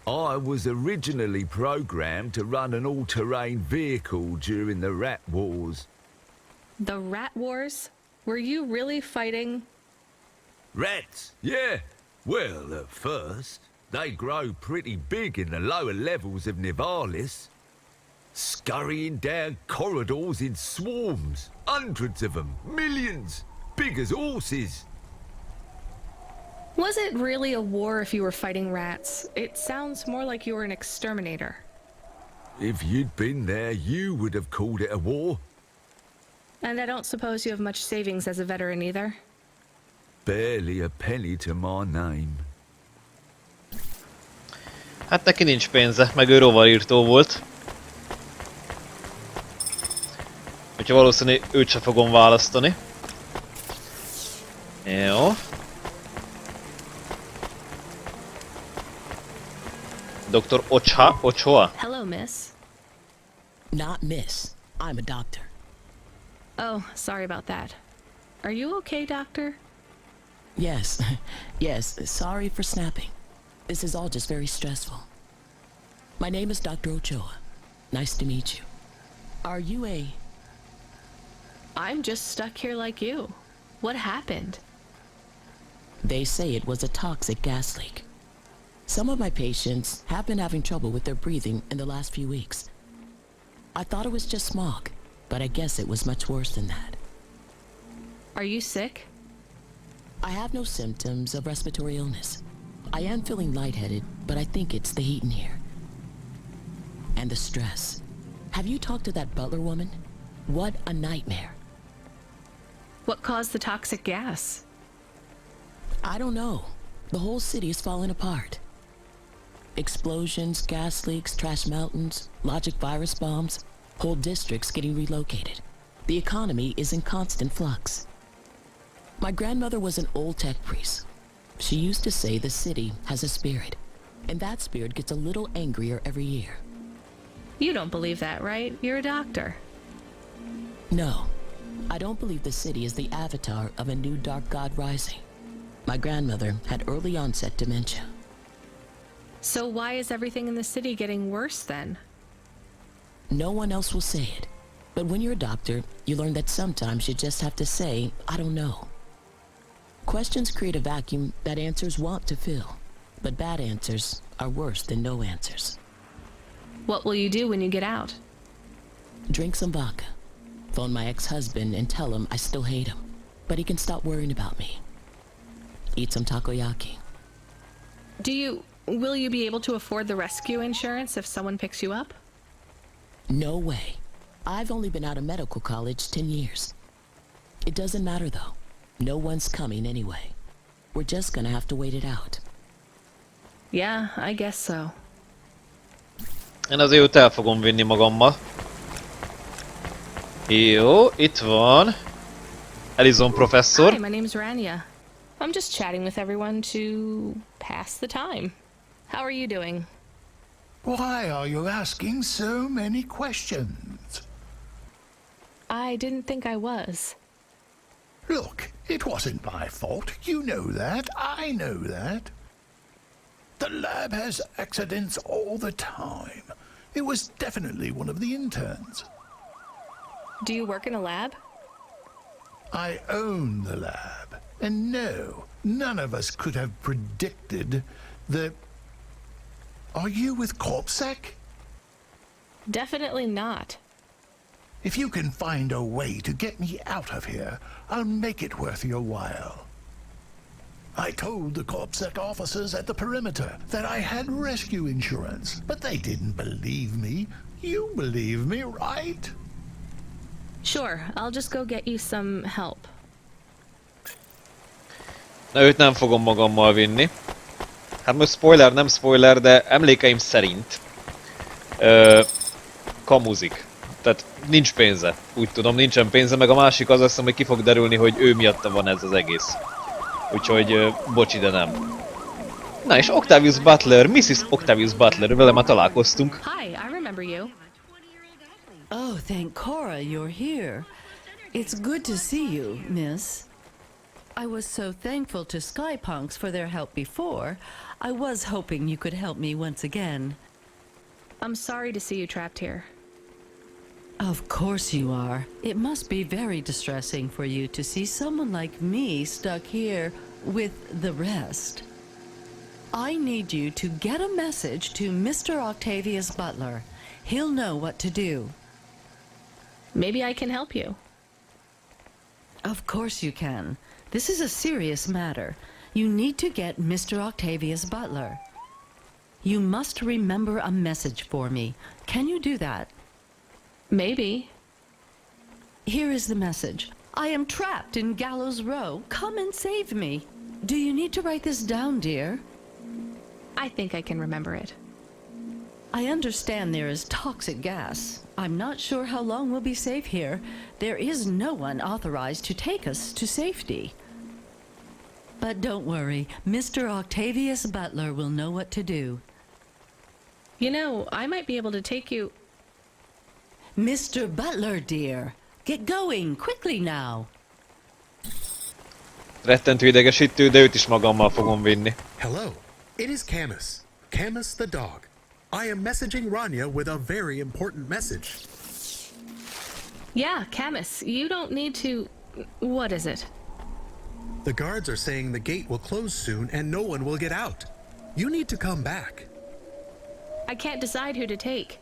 I was originally programmed to run an all-terrain vehicle during the Rat Wars. The Rat Wars? Were you really fighting? Rats? Yeah. Well, at first, they grow pretty big in the lower levels of Nivalis. Scurrying down corridors in swarms. Hundreds of them. Millions. Big as horses. Was it really a war if you were fighting rats? It sounds more like you were an exterminator. If you'd been there, you would have called it a war. And I don't suppose you have much savings as a veteran either? Barely a penny to my name. Hát neki nincs pénze, meg ő rovarírtó volt. Úgyhogy valószínű őt se fogom választani. Jó. Dr. Ochoa. Hello, miss. Not miss. I'm a doctor. Oh, sorry about that. Are you okay, doctor? Yes. Yes, sorry for snapping. This is all just very stressful. My name is Dr. Ochoa. Nice to meet you. Are you a... I'm just stuck here like you. What happened? They say it was a toxic gas leak. Some of my patients have been having trouble with their breathing in the last few weeks. I thought it was just smog, but I guess it was much worse than that. Are you sick? I have no symptoms of respiratory illness. I am feeling lightheaded, but I think it's the heat in here. And the stress. Have you talked to that butler woman? What a nightmare. What caused the toxic gas? I don't know. The whole city is falling apart. Explosions, gas leaks, trash mountains, logic virus bombs, whole districts getting relocated. The economy is in constant flux. My grandmother was an old tech priest. She used to say the city has a spirit, and that spirit gets a little angrier every year. You don't believe that, right? You're a doctor. No, I don't believe the city is the avatar of a new dark god rising. My grandmother had early onset dementia. So why is everything in the city getting worse then? No one else will say it. But when you're a doctor, you learn that sometimes you just have to say, I don't know. Questions create a vacuum that answers want to fill. But bad answers are worse than no answers. What will you do when you get out? Drink some vodka. Phone my ex-husband and tell him I still hate him. But he can stop worrying about me. Eat some takoyaki. Will you be able to afford the rescue insurance if someone picks you up? No way. I've only been out of medical college 10 years. It doesn't matter though. No one's coming anyway. We're just gonna have to wait it out. Yeah, I guess so. Én azért őt el fogom vinni magammal. Jó, itt van. Elizon professzor. Hi, my name's Rania. I'm just chatting with everyone to pass the time. How are you doing? Why are you asking so many questions? I didn't think I was. Look, it wasn't my fault. You know that. I know that. The lab has accidents all the time. It was definitely one of the interns. Do you work in a lab? I own the lab. And no, none of us could have predicted the... Are you with Corpsec? Definitely not. If you can find a way to get me out of here, I'll make it worth your while. I told the Corpsec officers at the perimeter that I had rescue insurance, but they didn't believe me. You believe me, right? Sure, I'll just go get you some help. Na, őt nem fogom magammal vinni. Hát most spoiler, nem spoiler, de emlékeim szerint kamuzik. Tehát nincs pénze. Úgy tudom, nincsen pénze, meg a másik az azt hiszem, hogy ki fog derülni, hogy ő miatta van ez az egész. Úgyhogy bocsi, de nem. Na és Octavius Butler, Mrs. Octavius Butler, vele már találkoztunk. Hi, I remember you. Oh, thank Cora you're here. It's good to see you, miss. I was so thankful to Skypunks for their help before. I was hoping you could help me once again. I'm sorry to see you trapped here. Of course you are. It must be very distressing for you to see someone like me stuck here with the rest. I need you to get a message to Mr. Octavius Butler. He'll know what to do. Maybe I can help you. Of course you can. This is a serious matter. You need to get Mr. Octavius Butler. You must remember a message for me. Can you do that? Maybe. Here is the message. I am trapped in Gallows Row. Come and save me. Do you need to write this down, dear? I think I can remember it. I understand there is toxic gas. I'm not sure how long we'll be safe here. There is no one authorized to take us to safety. But don't worry, Mr. Octavius Butler will know what to do. You know, I might be able to take you... Mr. Butler, dear, get going, quickly now. Rettentő idegesítő, de őt is magammal fogom vinni. Hello, it is Camus. Camus the dog. I am messaging Rania with a very important message. Yeah, Camus, you don't need to... What is it? The guards are saying the gate will close soon and no one will get out. You need to come back. I can't decide who to take.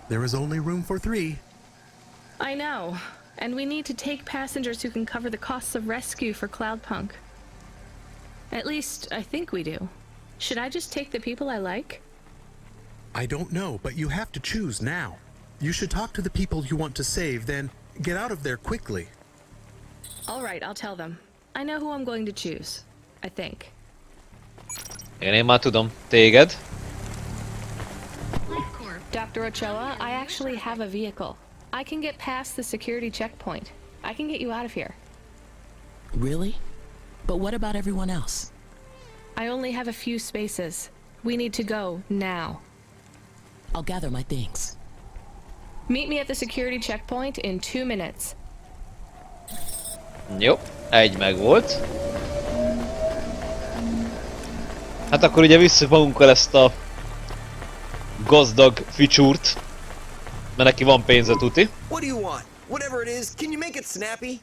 There is only room for 3. I know, and we need to take passengers who can cover the costs of rescue for Cloudpunk. At least, I think we do. Should I just take the people I like? I don't know, but you have to choose now. You should talk to the people you want to save, then get out of there quickly. All right, I'll tell them. I know who I'm going to choose. I think. Én már tudom. Téged? Dr. Ochoa, I actually have a vehicle. I can get past the security checkpoint. I can get you out of here. Really? But what about everyone else? I only have a few spaces. We need to go now. I'll gather my things. Meet me at the security checkpoint in 2 minutes. Jó, egy meg volt. Hát akkor ugye visszük magunkkal ezt a gazdag ficsúrt, mert neki van pénze tuti. What do you want? Whatever it is, can you make it snappy?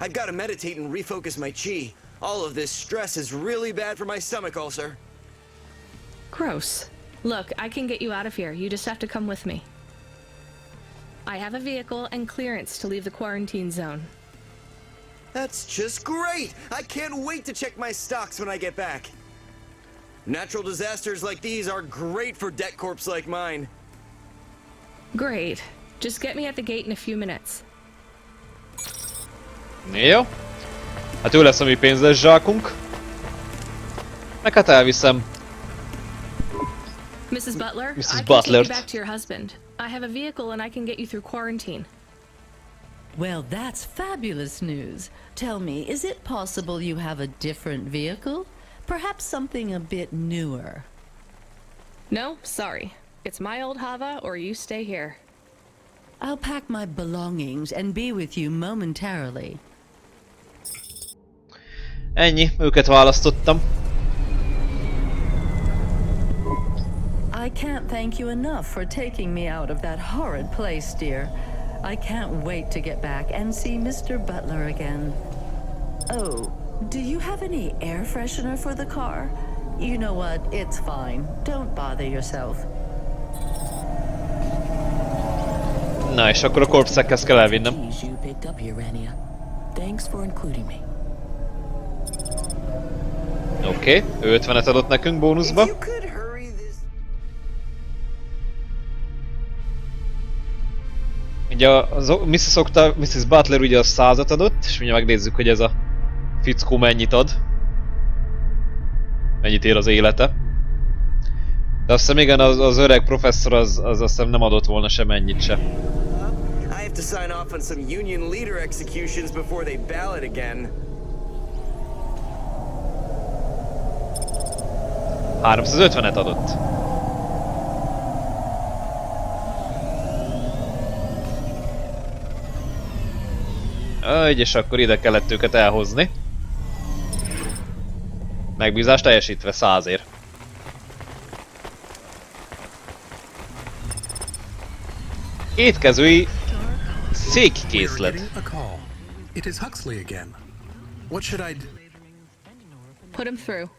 I've got to meditate and refocus my chi. All of this stress is really bad for my stomach ulcer. Gross. Look, I can get you out of here. You just have to come with me. I have a vehicle and clearance to leave the quarantine zone. That's just great! I can't wait to check my stocks when I get back. Natural disasters like these are great for debt corps like mine. Great. Just get me at the gate in a few minutes. Jó. Hát ő lesz a mi pénzes zsákunk. Meg hát elviszem. Mrs. Butler, Mrs. I can Butler. take you back to your husband. I have a vehicle and I can get you through quarantine. Well, that's fabulous news. Tell me, is it possible you have a different vehicle? Perhaps something a bit newer. No, sorry. It's my old Hava, or you stay here. I'll pack my belongings and be with you momentarily. Ennyi, őket választottam. I can't thank you enough for taking me out of that horrid place, dear. I can't wait to get back and see Mr. Butler again. Oh, do you have any air freshener for the car? You know what? It's fine. Don't bother yourself. Na, és akkor a korpszekhez kell elvinnem. You picked up here, Rania. Thanks for including me. Oké, ő 50-et adott nekünk bónuszba. Ugye Mrs. Butler ugye a 100-at adott, és mindjárt megnézzük, hogy ez a fickó mennyit ad. Mennyit ér az élete. De azt hiszem igen, az öreg professzor az azt hiszem nem adott volna sem ennyit se. I have to sign off on some union leader executions before they ballot again. 350-et adott. És akkor ide kellett őket elhozni. Megbízás teljesítve 100-ért. Étkezői székkészlet. It is Huxley again. What should I do? Put him through.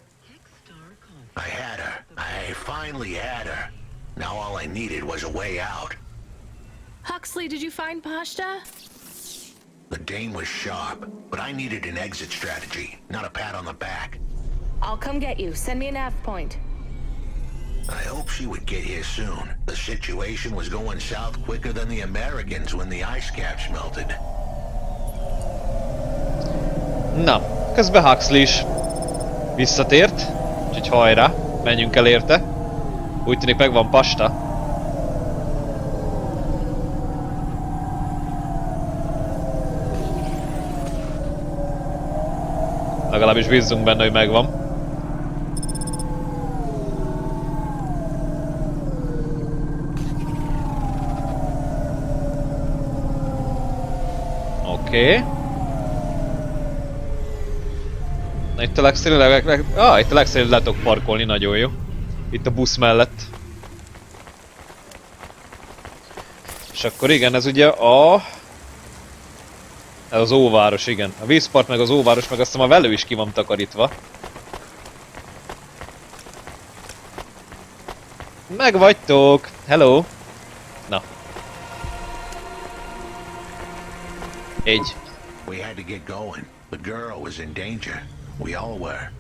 I had her. I finally had her. Now all I needed was a way out. Huxley, did you find Pashta? The dame was sharp, but I needed an exit strategy, not a pat on the back. I'll come get you. Send me a nav point. I hope she would get here soon. The situation was going south quicker than the Americans when the ice caps melted. Na, közben Huxley is visszatért, úgyhogy hajrá, menjünk el érte. Úgy tűnik megvan Pasta. Legalábbis bízzunk benne, hogy megvan. Oké. Na itt a legszerűbb, itt a legszerűbb le tudok parkolni, nagyon jó. Itt a busz mellett. És akkor igen, ez ugye ez az óváros, igen. A vízpart meg az óváros, meg azt hiszem a velő is ki van takarítva. Megvagytok! Hello! Na. Egy. We had to get going. The girl was in danger. We all were.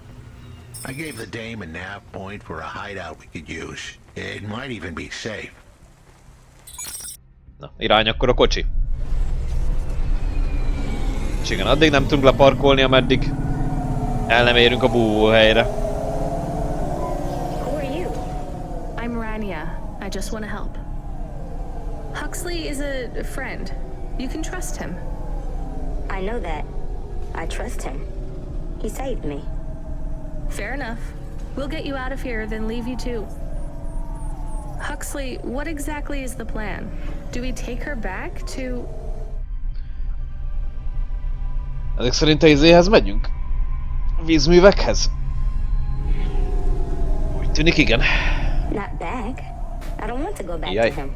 I gave the dame a nav point for a hideout we could use. It might even be safe. Na, irány akkor a kocsi. És igen, addig nem tudunk leparkolni, ameddig el nem érünk a búvóhelyre. Who are you? I'm Rania. I just want to help. Huxley is a friend. You can trust him. I know that. I trust him. He saved me. Fair enough. We'll get you out of here, then leave you too. Huxley, what exactly is the plan? Do we take her back to... Ezek szerint a izéhez megyünk? A vízművekhez? Úgy tűnik igen. Not back. I don't want to go back Jaj. to him.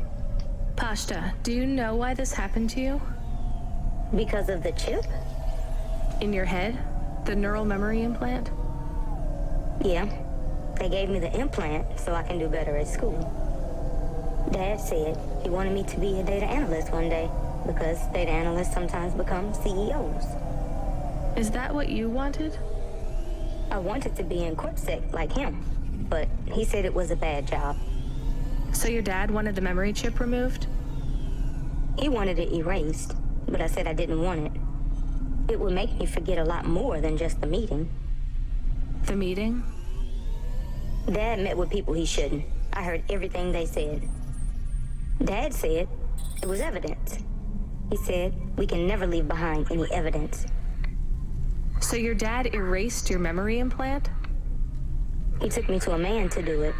Pashta, do you know why this happened to you? Because of the chip? In your head? The neural memory implant? Yeah. They gave me the implant so I can do better at school. Dad said he wanted me to be a data analyst one day because data analysts sometimes become CEOs. Is that what you wanted? I wanted to be in CorpSec like him, but he said it was a bad job. So your dad wanted the memory chip removed? He wanted it erased, but I said I didn't want it. It would make me forget a lot more than just the meeting. The meeting? Dad met with people he shouldn't. I heard everything they said. Dad said it was evidence. He said we can never leave behind any evidence. So your dad erased your memory implant? He took me to a man to do it.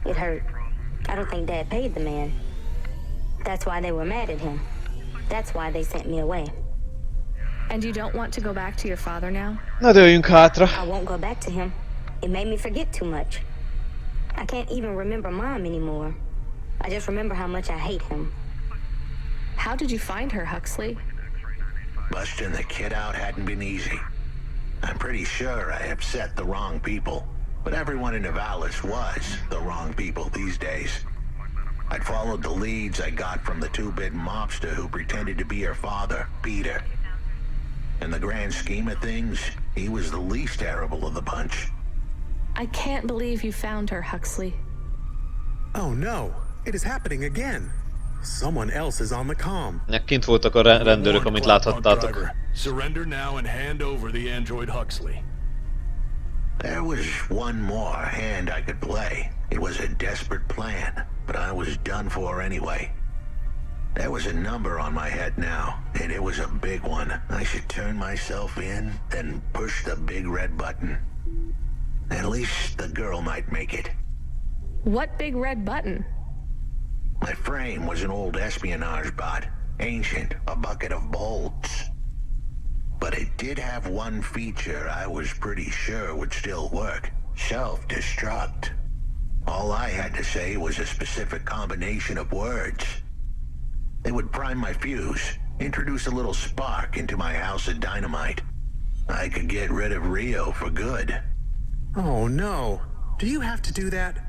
It hurt. I don't think Dad paid the man. That's why they were mad at him. That's why they sent me away. And you don't want to go back to your father now? Na dőljünk hátra. I won't go back to him. It made me forget too much. I can't even remember Mom anymore. I just remember how much I hate him. How did you find her, Huxley? Busting the kid out hadn't been easy. I'm pretty sure I upset the wrong people, but everyone in Nivalis was the wrong people these days. I'd followed the leads I got from the two-bit mobster who pretended to be her father, Peter. In the grand scheme of things, he was the least terrible of the bunch. I can't believe you found her, Huxley. Oh no, it is happening again. Someone else is on the comm. Kint voltak a rendőrök, amit láthattátok. Surrender now and hand over the android Huxley. There was one more hand I could play. It was a desperate plan, but I was done for anyway. There was a number on my head now, and it was a big one. I should turn myself in, then push the big red button. At least the girl might make it. What big red button? My frame was an old espionage bot. Ancient, a bucket of bolts. But it did have one feature I was pretty sure would still work. Self-destruct. All I had to say was a specific combination of words. It would prime my fuse, introduce a little spark into my house of dynamite. I could get rid of Rio for good. Oh no. Do you have to do that?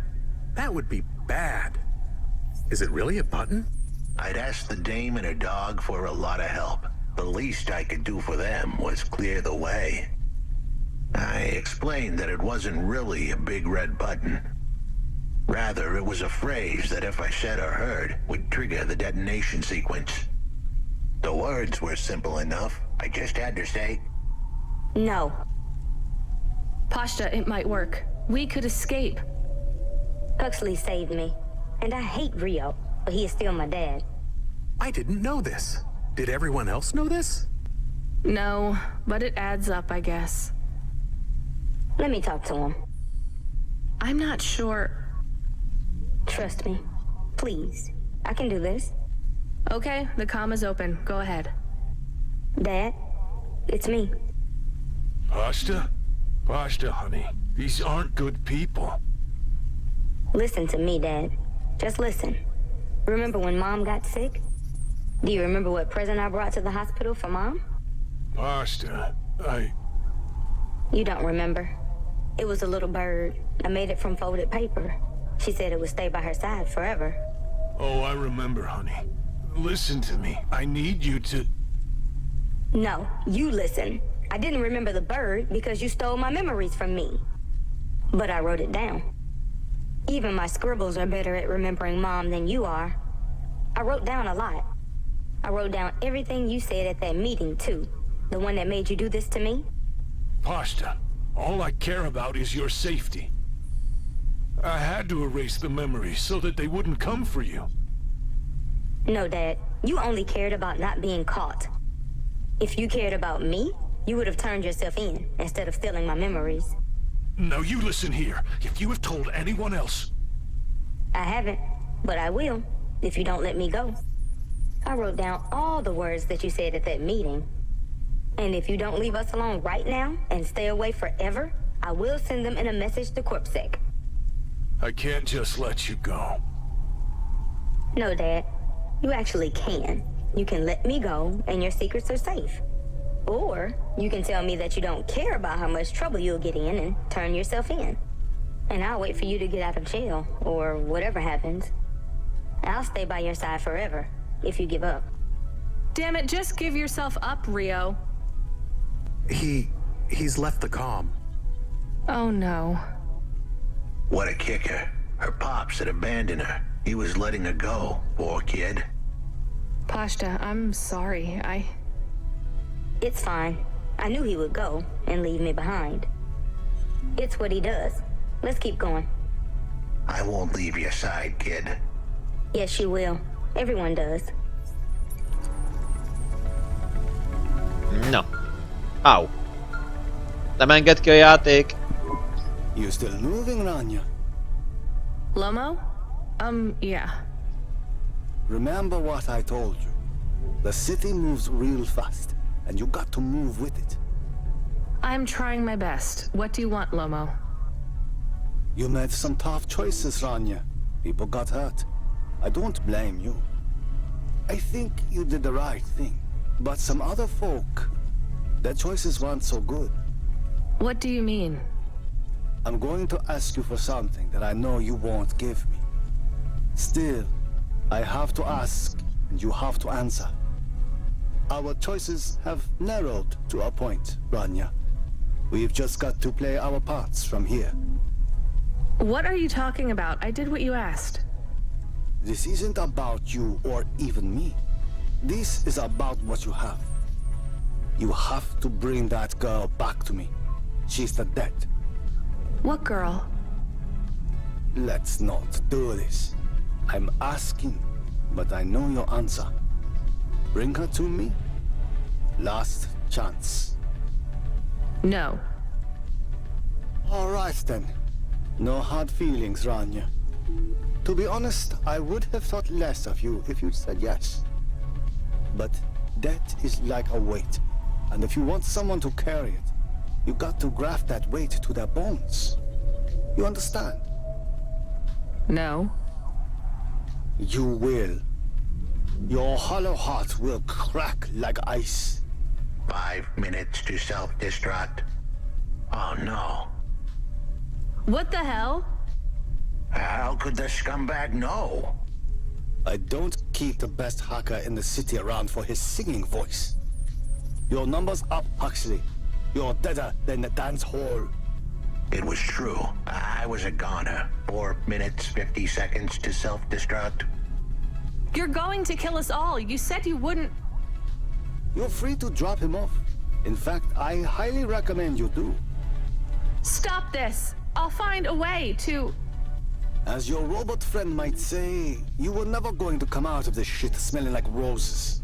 That would be bad. Is it really a button? I'd asked the dame and her dog for a lot of help. The least I could do for them was clear the way. I explained that it wasn't really a big red button. Rather, it was a phrase that if I said or heard, would trigger the detonation sequence. The words were simple enough. I just had to say, No. Pashta, it might work. We could escape. Huxley saved me. And I hate Rio, but he is still my dad. I didn't know this. Did everyone else know this? No, but it adds up, I guess. Let me talk to him. I'm not sure. Trust me. Please. I can do this. Okay, the comm is open. Go ahead. Dad, it's me. Pashta? Pashta, honey. These aren't good people. Listen to me, Dad. Just listen. Remember when Mom got sick? Do you remember what present I brought to the hospital for Mom? Pashta, You don't remember. It was a little bird. I made it from folded paper. She said it would stay by her side forever. Oh, I remember, honey. Listen to me. I need you to... No, you listen. I didn't remember the bird because you stole my memories from me. But I wrote it down. Even my scribbles are better at remembering Mom than you are. I wrote down a lot. I wrote down everything you said at that meeting, too. The one that made you do this to me. Pashta, all I care about is your safety. I had to erase the memories so that they wouldn't come for you. No, Dad. You only cared about not being caught. If you cared about me, you would have turned yourself in instead of stealing my memories. Now you listen here. If you have told anyone else... I haven't, but I will, if you don't let me go. I wrote down all the words that you said at that meeting. And if you don't leave us alone right now and stay away forever, I will send them in a message to CorpSec. I can't just let you go. No, Dad. You actually can. You can let me go and your secrets are safe. Or you can tell me that you don't care about how much trouble you'll get in and turn yourself in. And I'll wait for you to get out of jail, or whatever happens. I'll stay by your side forever, if you give up. Damn it, just give yourself up, Rio. He's left the comm. Oh no. What a kicker. Her pops had abandoned her. He was letting her go, poor kid. Pashta, I'm sorry. It's fine. I knew he would go and leave me behind. It's what he does. Let's keep going. I won't leave your side, kid. Yes, you will. Everyone does. Na. Au. Nem enged ki a játék. You still moving, Rania? Lomo? Yeah. Remember what I told you. The city moves real fast, and you got to move with it. I'm trying my best. What do you want, Lomo? You made some tough choices, Rania. People got hurt. I don't blame you. I think you did the right thing. But some other folk, their choices weren't so good. What do you mean? I'm going to ask you for something that I know you won't give me. Still, I have to ask, and you have to answer. Our choices have narrowed to a point, Rania. We've just got to play our parts from here. What are you talking about? I did what you asked. This isn't about you or even me. This is about what you have. You have to bring that girl back to me. She's the dead. What girl? Let's not do this. I'm asking, but I know your answer. Bring her to me. Last chance. No. All right then. No hard feelings, Rania. To be honest, I would have thought less of you if you said yes. But death is like a weight, and if you want someone to carry it, you got to graft that weight to their bones. You understand? No. You will. Your hollow heart will crack like ice. 5 minutes to self-destruct. Oh no. What the hell? How could the scumbag know? I don't keep the best hacker in the city around for his singing voice. Your number's up, Huxley. You're deader than the dance hall. It was true. I was a goner. 4 minutes, 50 seconds to self-destruct. You're going to kill us all. You said you wouldn't. You're free to drop him off. In fact, I highly recommend you do. Stop this. I'll find a way to... As your robot friend might say, you were never going to come out of this shit smelling like roses.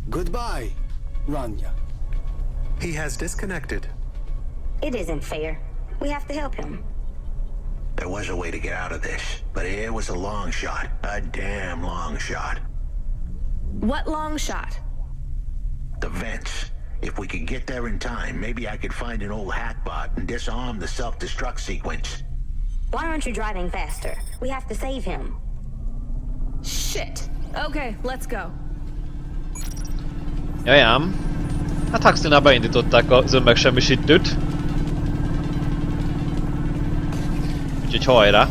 Goodbye, Rania. He has disconnected. It isn't fair. We have to help him. There was a way to get out of this, but it was a long shot. A damn long shot. What long shot? The vents. If we could get there in time, maybe I could find an old hackbot and disarm the self-destruct sequence. Why aren't you driving faster? We have to save him. Shit. Okay, let's go. Jajám. Hát Huxleynál beindították a zömmegsemmisítőt. Úgyhogy hajrá.